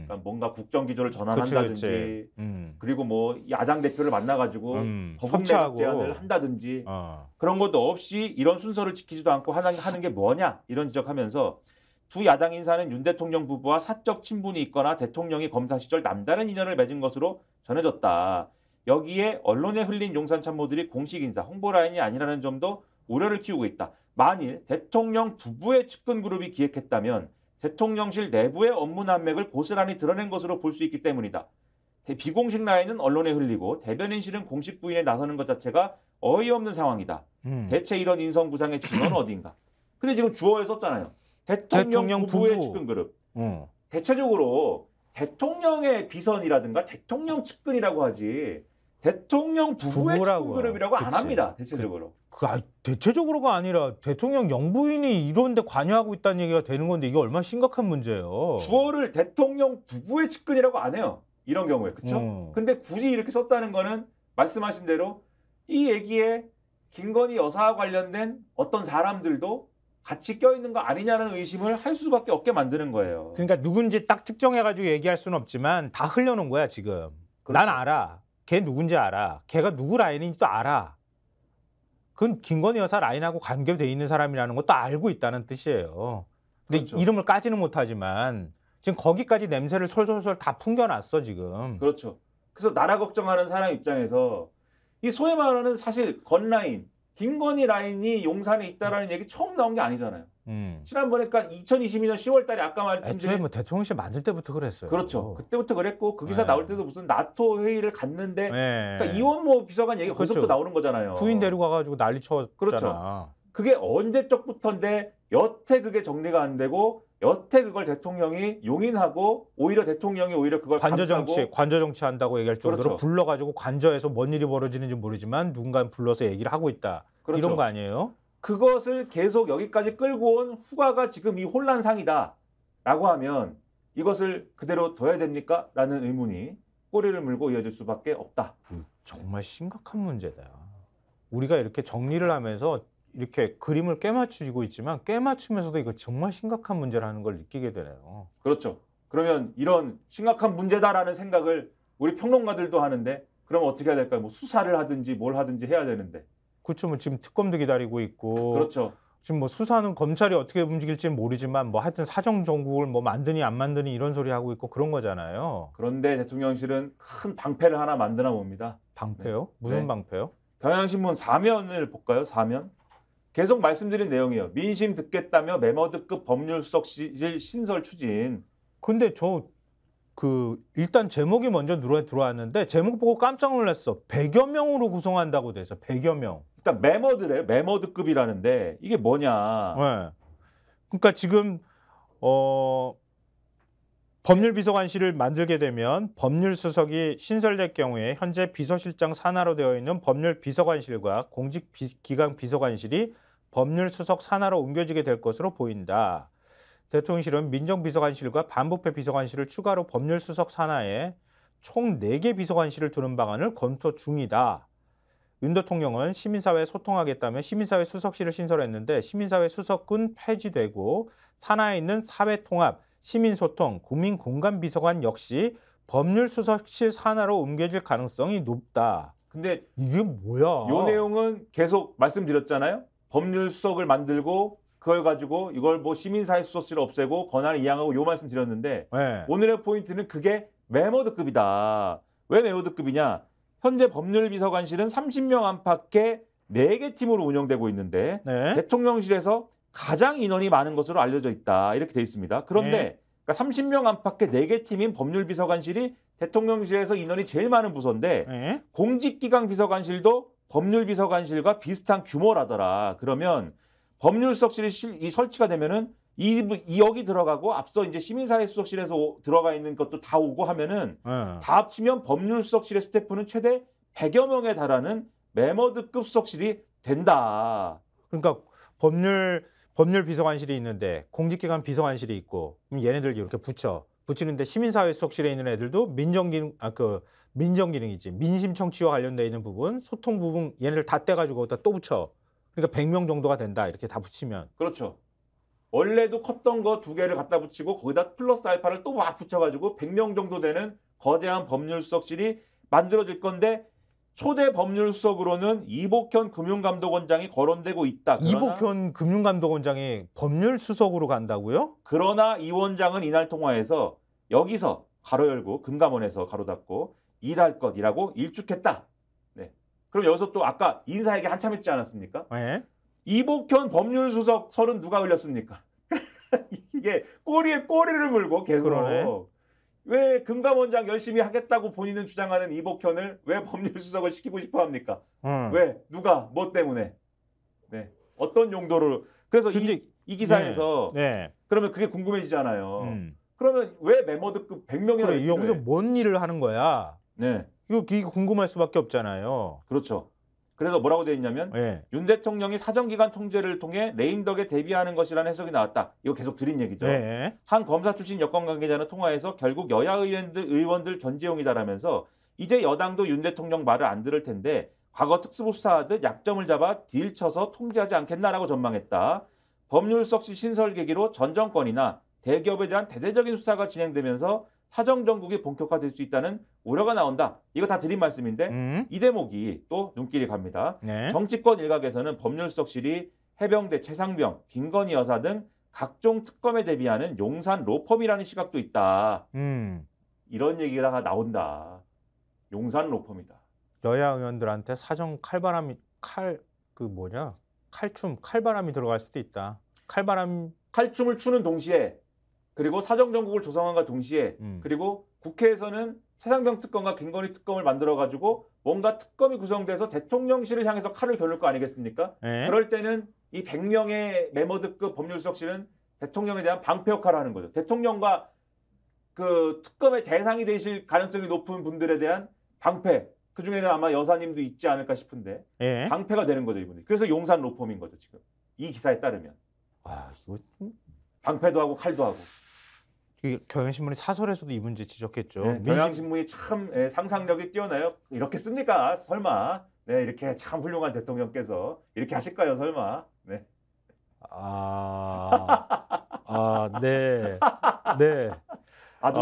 Speaker 1: 그러니까 뭔가 국정기조를 전환한다든지 그리고 뭐 야당 대표를 만나가지고 거국내적 제안을 한다든지 그런 것도 없이 이런 순서를 지키지도 않고 하는 게 뭐냐 이런 지적하면서 두 야당 인사는 윤 대통령 부부와 사적 친분이 있거나 대통령이 검사 시절 남다른 인연을 맺은 것으로 전해졌다. 여기에 언론에 흘린 용산 참모들이 공식 인사, 홍보 라인이 아니라는 점도 우려를 키우고 있다. 만일 대통령 부부의 측근 그룹이 기획했다면 대통령실 내부의 업무 난맥을 고스란히 드러낸 것으로 볼 수 있기 때문이다. 비공식 라인은 언론에 흘리고 대변인실은 공식 부인에 나서는 것 자체가 어이없는 상황이다. 대체 이런 인성 구상의 진원은 어디인가? 근데 지금 주어에 썼잖아요. 대통령 부부의 측근 그룹. 대체적으로 대통령의 비선이라든가 대통령 측근이라고 하지 대통령 부부의 측근 그룹이라고 안 합니다. 대체적으로.
Speaker 2: 대체적으로가 아니라 대통령 영부인이 이런 데 관여하고 있다는 얘기가 되는 건데 이게 얼마나 심각한 문제예요.
Speaker 1: 주어를 대통령 부부의 측근이라고 안 해요. 이런 경우에. 그렇죠? 근데 굳이 이렇게 썼다는 거는 말씀하신 대로 이 얘기에 김건희 여사와 관련된 어떤 사람들도 같이 껴있는 거 아니냐는 의심을 할 수밖에 없게 만드는 거예요.
Speaker 2: 그러니까 누군지 딱 특정해가지고 얘기할 수는 없지만 다 흘려놓은 거야 지금. 그렇죠. 난 알아. 걔 누군지 알아. 걔가 누구 라인인지도 알아. 그건 김건희 여사 라인하고 관계돼 있는 사람이라는 것도 알고 있다는 뜻이에요. 근데
Speaker 1: 그렇죠.
Speaker 2: 이름을 까지는 못하지만 지금 거기까지 냄새를 솔솔솔 다 풍겨놨어 지금.
Speaker 1: 그렇죠. 그래서 나라 걱정하는 사람 입장에서 이 소위 말하는 사실 건라인, 김건희 라인이 용산에 있다라는 얘기 처음 나온 게 아니잖아요. 지난번에 그러니까 2022년 10월 달에 아까 말씀드린
Speaker 2: 뭐 대통령실 만들 때부터 그랬어요.
Speaker 1: 그렇죠. 그때부터 그랬고 그 기사 나올 때도 무슨 나토 회의를 갔는데 그러니까 이원모 비서관 얘기 거기서부터 나오는 거잖아요.
Speaker 2: 부인 데리고 가가지고 난리 쳤잖아.
Speaker 1: 그렇죠. 그게 언제적부터인데 여태 그게 정리가 안 되고 여태 그걸 대통령이 용인하고 오히려 대통령이 오히려 그걸
Speaker 2: 관저 정치 한다고 얘기할 정도로
Speaker 1: 그렇죠.
Speaker 2: 불러가지고 관저에서 뭔 일이 벌어지는지 모르지만 누군가 불러서 얘기를 하고 있다.
Speaker 1: 그렇죠.
Speaker 2: 이런 거 아니에요?
Speaker 1: 그것을 계속 여기까지 끌고 온 후가가 지금 이 혼란상이다라고 하면 이것을 그대로 둬야 됩니까? 라는 의문이 꼬리를 물고 이어질 수밖에 없다.
Speaker 2: 정말 심각한 문제다. 우리가 이렇게 정리를 하면서 이렇게 그림을 깨맞추고 있지만 깨맞추면서도 이거 정말 심각한 문제라는 걸 느끼게 되네요.
Speaker 1: 그렇죠. 그러면 이런 심각한 문제다라는 생각을 우리 평론가들도 하는데 그러면 어떻게 해야 될까요? 뭐 수사를 하든지 뭘 하든지 해야 되는데.
Speaker 2: 그렇죠. 뭐 지금 특검도 기다리고 있고.
Speaker 1: 그렇죠.
Speaker 2: 지금 뭐 수사는 검찰이 어떻게 움직일지는 모르지만 뭐 하여튼 사정 정국을 뭐 만드니 안 만드니 이런 소리 하고 있고 그런 거잖아요.
Speaker 1: 그런데 대통령실은 큰 방패를 하나 만드나 봅니다.
Speaker 2: 방패요? 네. 무슨 방패요?
Speaker 1: 경향신문 4면을 볼까요? 4면. 계속 말씀드린 내용이에요. 민심 듣겠다며 메머드급 법률수석실 신설 추진.
Speaker 2: 근데 일단 제목이 먼저 눈에 들어왔는데 제목 보고 깜짝 놀랐어. 100여 명으로 구성한다고 돼서 100여 명.
Speaker 1: 일단 매머드래요. 매머드급이라는데 이게 뭐냐?
Speaker 2: 네. 그러니까 지금 법률비서관실을 만들게 되면 법률수석이 신설될 경우에 현재 비서실장 산하로 되어 있는 법률비서관실과 공직기강 비서관실이 법률수석 산하로 옮겨지게 될 것으로 보인다. 대통령실은 민정비서관실과 반부패 비서관실을 추가로 법률수석 산하에 총 4개 비서관실을 두는 방안을 검토 중이다. 윤 대통령은 시민사회에 소통하겠다며 시민사회 수석실을 신설했는데 시민사회 수석은 폐지되고 산하에 있는 사회통합, 시민소통, 국민공감비서관 역시 법률수석실 산하로 옮겨질 가능성이 높다.
Speaker 1: 근데
Speaker 2: 이게 뭐야?
Speaker 1: 이 내용은 계속 말씀드렸잖아요. 법률수석을 만들고 그걸 가지고 이걸 뭐 시민사회 수석실을 없애고 권한을 이양하고 요 말씀 드렸는데
Speaker 2: 네.
Speaker 1: 오늘의 포인트는 그게 매머드급이다. 왜 매머드급이냐? 현재 법률비서관실은 30명 안팎의 4개 팀으로 운영되고 있는데
Speaker 2: 네.
Speaker 1: 대통령실에서 가장 인원이 많은 것으로 알려져 있다. 이렇게 돼 있습니다. 그런데 그러니까 30명 안팎의 4개 팀인 법률비서관실이 대통령실에서 인원이 제일 많은 부서인데
Speaker 2: 네.
Speaker 1: 공직기강 비서관실도 법률비서관실과 비슷한 규모라더라. 그러면 법률수석실이 설치가 되면은 여기 들어가고 앞서 이제 시민사회 수석실에서 들어가 있는 것도 다 오고 하면은 다 합치면 법률수석실의 스태프는 최대 100여 명에 달하는 매머드급 수석실이 된다.
Speaker 2: 그러니까 법률비서관실이 있는데 공직기관 비서관실이 있고 그럼 얘네들 이렇게 붙이는데 시민사회 수석실에 있는 애들도 민정기능이지. 민심청취와 관련돼 있는 부분, 소통 부분 얘네들 다 떼가지고 거기다 또 붙여. 그러니까 100명 정도가 된다. 이렇게 다 붙이면.
Speaker 1: 그렇죠. 원래도 컸던 거 2개를 갖다 붙이고 거기다 플러스 알파를 또 막 붙여가지고 100명 정도 되는 거대한 법률수석실이 만들어질 건데 초대 법률수석으로는 이복현 금융감독원장이 거론되고 있다.
Speaker 2: 이복현 금융감독원장이 법률수석으로 간다고요?
Speaker 1: 그러나 이 원장은 이날 통화에서 여기서 가로 열고 금감원에서 가로 닫고 일할 것이라고 일축했다. 네. 그럼 여기서 또 아까 인사에게 한참 했지 않았습니까?
Speaker 2: 네.
Speaker 1: 이복현 법률수석 설은 누가 흘렸습니까? 이게 꼬리에 꼬리를 물고 계속.
Speaker 2: 그러네.
Speaker 1: 왜 금감원장 열심히 하겠다고 본인은 주장하는 이복현을 왜 법률수석을 시키고 싶어 합니까? 왜? 누가? 뭐 때문에? 네. 어떤 용도로? 그래서
Speaker 2: 근데,
Speaker 1: 이 기사에서
Speaker 2: 네.
Speaker 1: 그러면 그게 궁금해지잖아요. 그러면 왜 매머드급 100명이나
Speaker 2: 그래, 여기서 뭔 일을 하는 거야?
Speaker 1: 네.
Speaker 2: 이거 궁금할 수밖에 없잖아요.
Speaker 1: 그렇죠. 그래서 뭐라고 되어 있냐면
Speaker 2: 네.
Speaker 1: 윤 대통령이 사정기관 통제를 통해 레임덕에 대비하는 것이라는 해석이 나왔다. 이거 계속 드린 얘기죠.
Speaker 2: 네.
Speaker 1: 한 검사 출신 여권 관계자는 통화에서 결국 여야 의원들 견제용이다라면서 이제 여당도 윤 대통령 말을 안 들을 텐데 과거 특수부 수사하듯 약점을 잡아 딜 쳐서 통제하지 않겠나라고 전망했다. 법률수석실 신설 계기로 전 정권이나 대기업에 대한 대대적인 수사가 진행되면서 사정정국이 본격화될 수 있다는 우려가 나온다. 이거 다 드린 말씀인데 이 대목이 또 눈길이 갑니다.
Speaker 2: 네.
Speaker 1: 정치권 일각에서는 법률수석실이 해병대 최상병, 김건희 여사 등 각종 특검에 대비하는 용산 로펌이라는 시각도 있다. 이런 얘기가 나온다. 용산 로펌이다.
Speaker 2: 여야 의원들한테 사정 칼춤 칼바람이 들어갈 수도 있다.
Speaker 1: 칼춤을 추는 동시에 그리고 사정정국을 조성한과 동시에 그리고 국회에서는 최상병 특검과 김건희 특검을 만들어가지고 뭔가 특검이 구성돼서 대통령실을 향해서 칼을 겨눌 거 아니겠습니까?
Speaker 2: 네.
Speaker 1: 그럴 때는 이 100명의 매머드급 법률수석실은 대통령에 대한 방패 역할을 하는 거죠. 대통령과 그 특검의 대상이 되실 가능성이 높은 분들에 대한 방패. 그중에는 아마 여사님도 있지 않을까 싶은데
Speaker 2: 네.
Speaker 1: 방패가 되는 거죠, 이분이. 그래서 용산 로펌인 거죠, 지금. 이 기사에 따르면.
Speaker 2: 이거
Speaker 1: 방패도 하고 칼도 하고.
Speaker 2: 경향신문이 사설에서도 이 문제 지적했죠.
Speaker 1: 네, 경향신문이 참 상상력이 뛰어나요. 이렇게 씁니까? 설마. 네, 이렇게 참 훌륭한 대통령께서 이렇게 하실까요? 설마. 네.
Speaker 2: 네. 네.
Speaker 1: 아주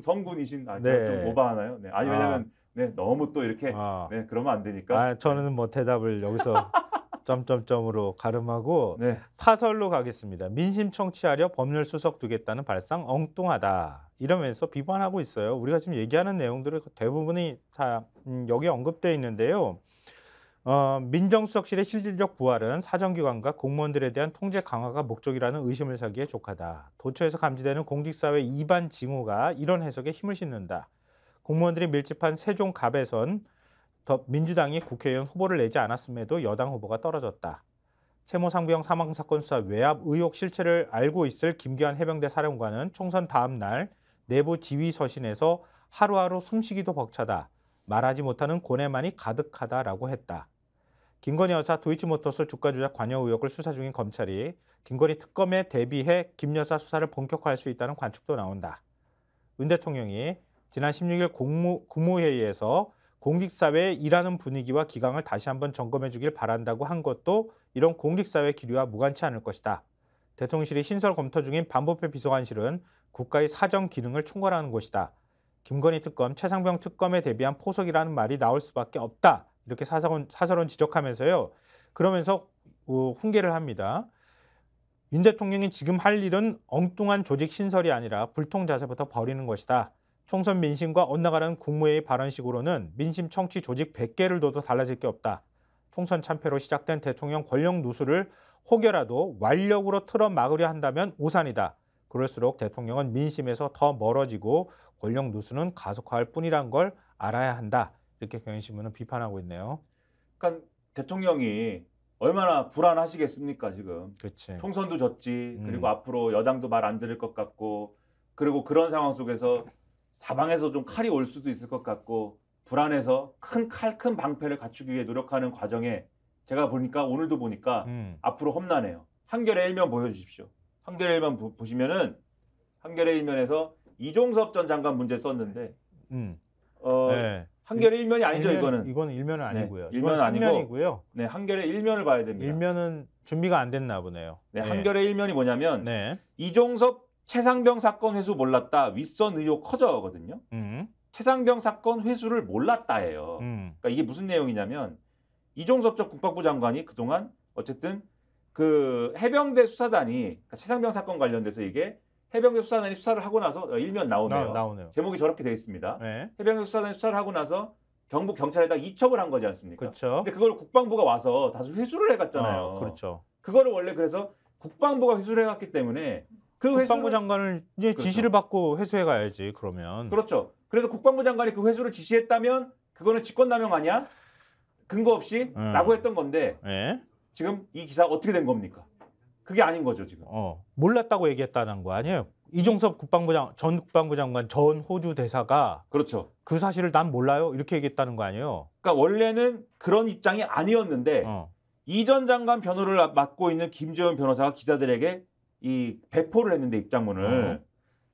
Speaker 1: 성군이신.
Speaker 2: 네.
Speaker 1: 제가 좀 오버하나요? 네. 아니 왜냐면 너무 또 이렇게 네, 그러면 안 되니까.
Speaker 2: 저는 뭐 대답을 여기서 점점점으로 가름하고
Speaker 1: 네.
Speaker 2: 사설로 가겠습니다. 민심 청취하려 법률수석 두겠다는 발상 엉뚱하다. 이러면서 비판하고 있어요. 우리가 지금 얘기하는 내용들의 대부분이 다 여기 언급되어 있는데요. 민정수석실의 실질적 부활은 사정기관과 공무원들에 대한 통제 강화가 목적이라는 의심을 사기에 족하다. 도처에서 감지되는 공직사회 이반 징후가 이런 해석에 힘을 싣는다. 공무원들이 밀집한 세종 갑에선 민주당이 국회의원 후보를 내지 않았음에도 여당 후보가 떨어졌다. 채모 상부형 사망사건 수사 외압 의혹 실체를 알고 있을 김기환 해병대 사령관은 총선 다음 날 내부 지휘 서신에서 하루하루 숨쉬기도 벅차다. 말하지 못하는 고뇌만이 가득하다라고 했다. 김건희 여사 도이치모터스 주가 조작 관여 의혹을 수사 중인 검찰이 김건희 특검에 대비해 김 여사 수사를 본격화할 수 있다는 관측도 나온다. 윤 대통령이 지난 16일 국무회의에서 공직사회의 일하는 분위기와 기강을 다시 한번 점검해 주길 바란다고 한 것도 이런 공직사회 기류와 무관치 않을 것이다. 대통령실이 신설 검토 중인 반부패 비서관실은 국가의 사정 기능을 총괄하는 곳이다. 김건희 특검, 최상병 특검에 대비한 포석이라는 말이 나올 수밖에 없다. 이렇게 사설원 지적하면서요. 그러면서 훈계를 합니다. 윤 대통령이 지금 할 일은 엉뚱한 조직 신설이 아니라 불통 자세부터 버리는 것이다. 총선 민심과 엇나가는 국무회의 발언식으로는 민심 청취 조직 100개를 둬도 달라질 게 없다. 총선 참패로 시작된 대통령 권력 누수를 혹여라도 완력으로 틀어막으려 한다면 오산이다. 그럴수록 대통령은 민심에서 더 멀어지고 권력 누수는 가속화할 뿐이란 걸 알아야 한다. 이렇게 경향신문은 비판하고 있네요.
Speaker 1: 그러니까 대통령이 얼마나 불안하시겠습니까 지금.
Speaker 2: 그렇지.
Speaker 1: 총선도 졌지. 그리고 앞으로 여당도 말 안 들을 것 같고 그리고 그런 상황 속에서 사방에서 좀 칼이 올 수도 있을 것 같고 불안해서 큰 방패를 갖추기 위해 노력하는 과정에 제가 보니까 오늘도 보니까 앞으로 험난해요. 한겨레 1면 보여주십시오. 한겨레 1면 보시면은 한겨레 1면에서 이종섭 전 장관 문제 썼는데
Speaker 2: 네.
Speaker 1: 한겨레 1면이 아니죠.
Speaker 2: 이거는 1면은 아니고요.
Speaker 1: 네, 1면은 아니고
Speaker 2: 3면이고요.
Speaker 1: 네, 한겨레 1면을 봐야 됩니다.
Speaker 2: 1면은 준비가 안 됐나 보네요.
Speaker 1: 네, 한겨레 1면이 뭐냐면
Speaker 2: 네.
Speaker 1: 이종섭 최상병 사건 회수 몰랐다. 윗선 의혹 커져거든요. 최상병 사건 회수를 몰랐다예요. 그러니까 이게 무슨 내용이냐면 이종섭 전 국방부 장관이 그동안 어쨌든 그 해병대 수사단이 그러니까 최상병 사건 관련돼서 이게 해병대 수사단이 수사를 하고 나서 일면 나오네요.
Speaker 2: 나오네요.
Speaker 1: 제목이 저렇게 되어 있습니다.
Speaker 2: 네.
Speaker 1: 해병대 수사단이 수사를 하고 나서 경북 경찰에다 이첩을 한 거지 않습니까?
Speaker 2: 그렇죠.
Speaker 1: 근데 그걸 국방부가 와서 다시 회수를 해갔잖아요.
Speaker 2: 그렇죠.
Speaker 1: 그거를 원래 그래서 국방부가 회수를 해갔기 때문에 그
Speaker 2: 국방부 장관을 이제
Speaker 1: 그렇죠.
Speaker 2: 지시를 받고 회수해 가야지. 그러면
Speaker 1: 그렇죠. 그래서 국방부 장관이 그 회수를 지시했다면 그거는 직권남용 아니야? 근거 없이? 라고 했던 건데
Speaker 2: 네.
Speaker 1: 지금 이 기사 어떻게 된 겁니까? 그게 아닌 거죠 지금.
Speaker 2: 몰랐다고 얘기했다는 거 아니에요? 이종섭 전 국방부 장관 전 호주 대사가
Speaker 1: 그렇죠.
Speaker 2: 그 사실을 난 몰라요 이렇게 얘기했다는 거 아니에요?
Speaker 1: 그러니까 원래는 그런 입장이 아니었는데 이 전 장관 변호를 맡고 있는 김재원 변호사가 기자들에게 이 배포를 했는데 입장문을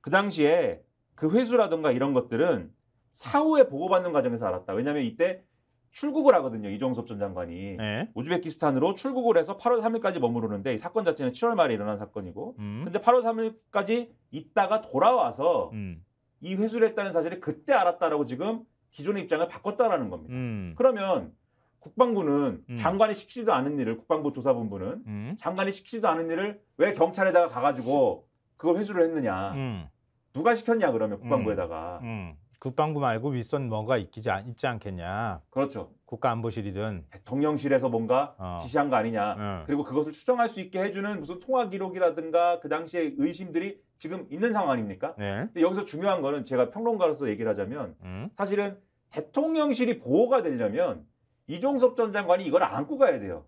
Speaker 1: 그 당시에 그 회수라든가 이런 것들은 사후에 보고받는 과정에서 알았다. 왜냐하면 이때 출국을 하거든요. 이종섭 전 장관이
Speaker 2: 네.
Speaker 1: 우즈베키스탄으로 출국을 해서 8월 3일까지 머무르는데 이 사건 자체는 7월 말에 일어난 사건이고 근데 8월 3일까지 있다가 돌아와서 이 회수를 했다는 사실을 그때 알았다라고 지금 기존의 입장을 바꿨다라는 겁니다. 그러면 국방부는 장관이 시키지도 않은 일을 국방부 조사본부는 장관이 시키지도 않은 일을 왜 경찰에다가 가가지고 그걸 회수를 했느냐. 누가 시켰냐 그러면 국방부에다가.
Speaker 2: 국방부 말고 윗선 뭐가 있지 않겠냐.
Speaker 1: 그렇죠.
Speaker 2: 국가안보실이든
Speaker 1: 대통령실에서 뭔가 지시한 거 아니냐. 그리고 그것을 추정할 수 있게 해주는 무슨 통화 기록이라든가 그 당시의 의심들이 지금 있는 상황 아닙니까?
Speaker 2: 네.
Speaker 1: 근데 여기서 중요한 거는 제가 평론가로서 얘기를 하자면 사실은 대통령실이 보호가 되려면 이종섭 전 장관이 이걸 안고 가야 돼요.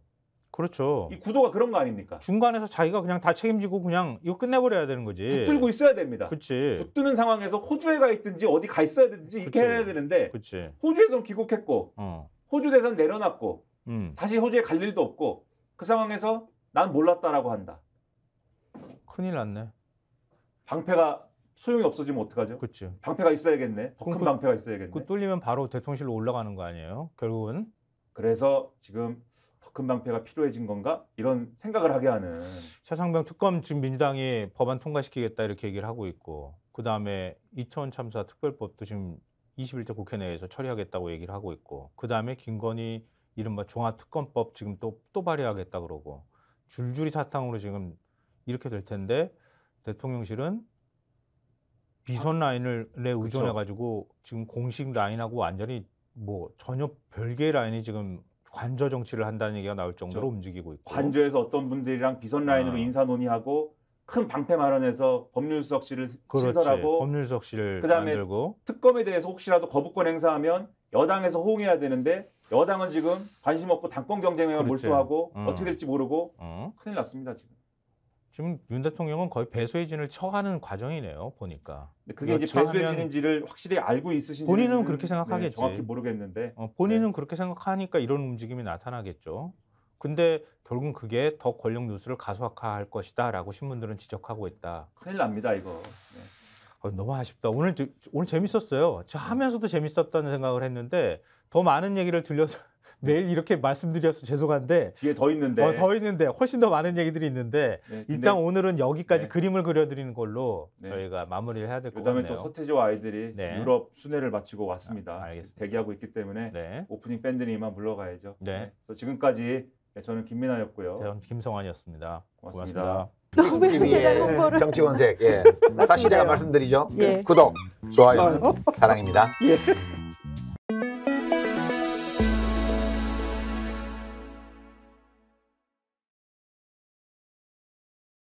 Speaker 2: 그렇죠.
Speaker 1: 이 구도가 그런 거 아닙니까?
Speaker 2: 중간에서 자기가 그냥 다 책임지고 그냥 이거 끝내버려야 되는 거지.
Speaker 1: 붙들고 있어야 됩니다.
Speaker 2: 그렇지.
Speaker 1: 붙드는 상황에서 호주에 가 있든지 어디 가 있어야 되든지 이렇게 해야 되는데
Speaker 2: 그치.
Speaker 1: 호주에선 귀국했고 호주 대선 내려놨고 다시 호주에 갈 일도 없고 그 상황에서 난 몰랐다라고 한다.
Speaker 2: 큰일 났네.
Speaker 1: 방패가 소용이 없어지면 어떡하죠?
Speaker 2: 그치.
Speaker 1: 방패가 있어야겠네. 더 큰 방패가 있어야겠네.
Speaker 2: 그 뚫리면 바로 대통령실로 올라가는 거 아니에요? 결국은.
Speaker 1: 그래서 지금 더 큰 방패가 필요해진 건가? 이런 생각을 하게 하는.
Speaker 2: 최상병 특검 지금 민주당이 법안 통과시키겠다 이렇게 얘기를 하고 있고 그다음에 이태원 참사 특별법도 지금 21대 국회 내에서 처리하겠다고 얘기를 하고 있고 그다음에 김건희 이른바 종합특검법 지금 또 발의하겠다 그러고 줄줄이 사탕으로 지금 이렇게 될 텐데 대통령실은 비선 라인에 의존해 가지고 지금 공식 라인하고 완전히 뭐 전혀 별개의 라인이 지금 관저 정치를 한다는 얘기가 나올 정도로
Speaker 1: 그렇죠.
Speaker 2: 움직이고 있고.
Speaker 1: 관저에서 어떤 분들이랑 비선 라인으로 인사 논의하고 큰 방패 마련해서 법률수석실을
Speaker 2: 그렇지.
Speaker 1: 신설하고
Speaker 2: 법률수석실을
Speaker 1: 그다음에
Speaker 2: 만들고.
Speaker 1: 특검에 대해서 혹시라도 거부권 행사하면 여당에서 호응해야 되는데 여당은 지금 관심 없고 당권 경쟁에
Speaker 2: 그렇지.
Speaker 1: 몰두하고 어떻게 될지 모르고 큰일 났습니다 지금.
Speaker 2: 지금 윤 대통령은 거의 배수의 진을 쳐가는 과정이네요. 보니까.
Speaker 1: 근데 그게 이제
Speaker 2: 여차하면
Speaker 1: 배수의 진인지를 확실히 알고 있으신지
Speaker 2: 본인은 그렇게 생각하겠지.
Speaker 1: 정확히 모르겠는데
Speaker 2: 본인은
Speaker 1: 네.
Speaker 2: 그렇게 생각하니까 이런 움직임이 나타나겠죠. 근데 결국은 그게 더 권력 누수를 가속화할 것이다라고 신문들은 지적하고 있다.
Speaker 1: 큰일 납니다 이거. 네.
Speaker 2: 너무 아쉽다. 오늘 재밌었어요. 저 하면서도 재밌었다는 생각을 했는데 더 많은 얘기를 들려서 매일 이렇게 말씀드려서 죄송한데
Speaker 1: 뒤에 더 있는데
Speaker 2: 더 있는데 훨씬 더 많은 얘기들이 있는데
Speaker 1: 네,
Speaker 2: 일단 오늘은 여기까지
Speaker 1: 네.
Speaker 2: 그림을 그려드리는 걸로
Speaker 1: 네.
Speaker 2: 저희가 마무리를 해야 될 것
Speaker 1: 그다음에
Speaker 2: 같네요.
Speaker 1: 또 서태지와 아이들이
Speaker 2: 네.
Speaker 1: 유럽 순회를 마치고 왔습니다.
Speaker 2: 알겠습니다.
Speaker 1: 대기하고 있기 때문에
Speaker 2: 네.
Speaker 1: 오프닝 밴드는 이만 물러가야죠.
Speaker 2: 네.
Speaker 1: 그래서 지금까지 저는 김민아였고요.
Speaker 2: 저는 김성환이었습니다.
Speaker 1: 고맙습니다.
Speaker 2: 고맙습니다.
Speaker 3: 너무 제가 홍보를
Speaker 4: 정치권색. 예. 다시 제가 말씀드리죠.
Speaker 3: 예.
Speaker 4: 구독, 좋아요, 사랑입니다.
Speaker 3: 예.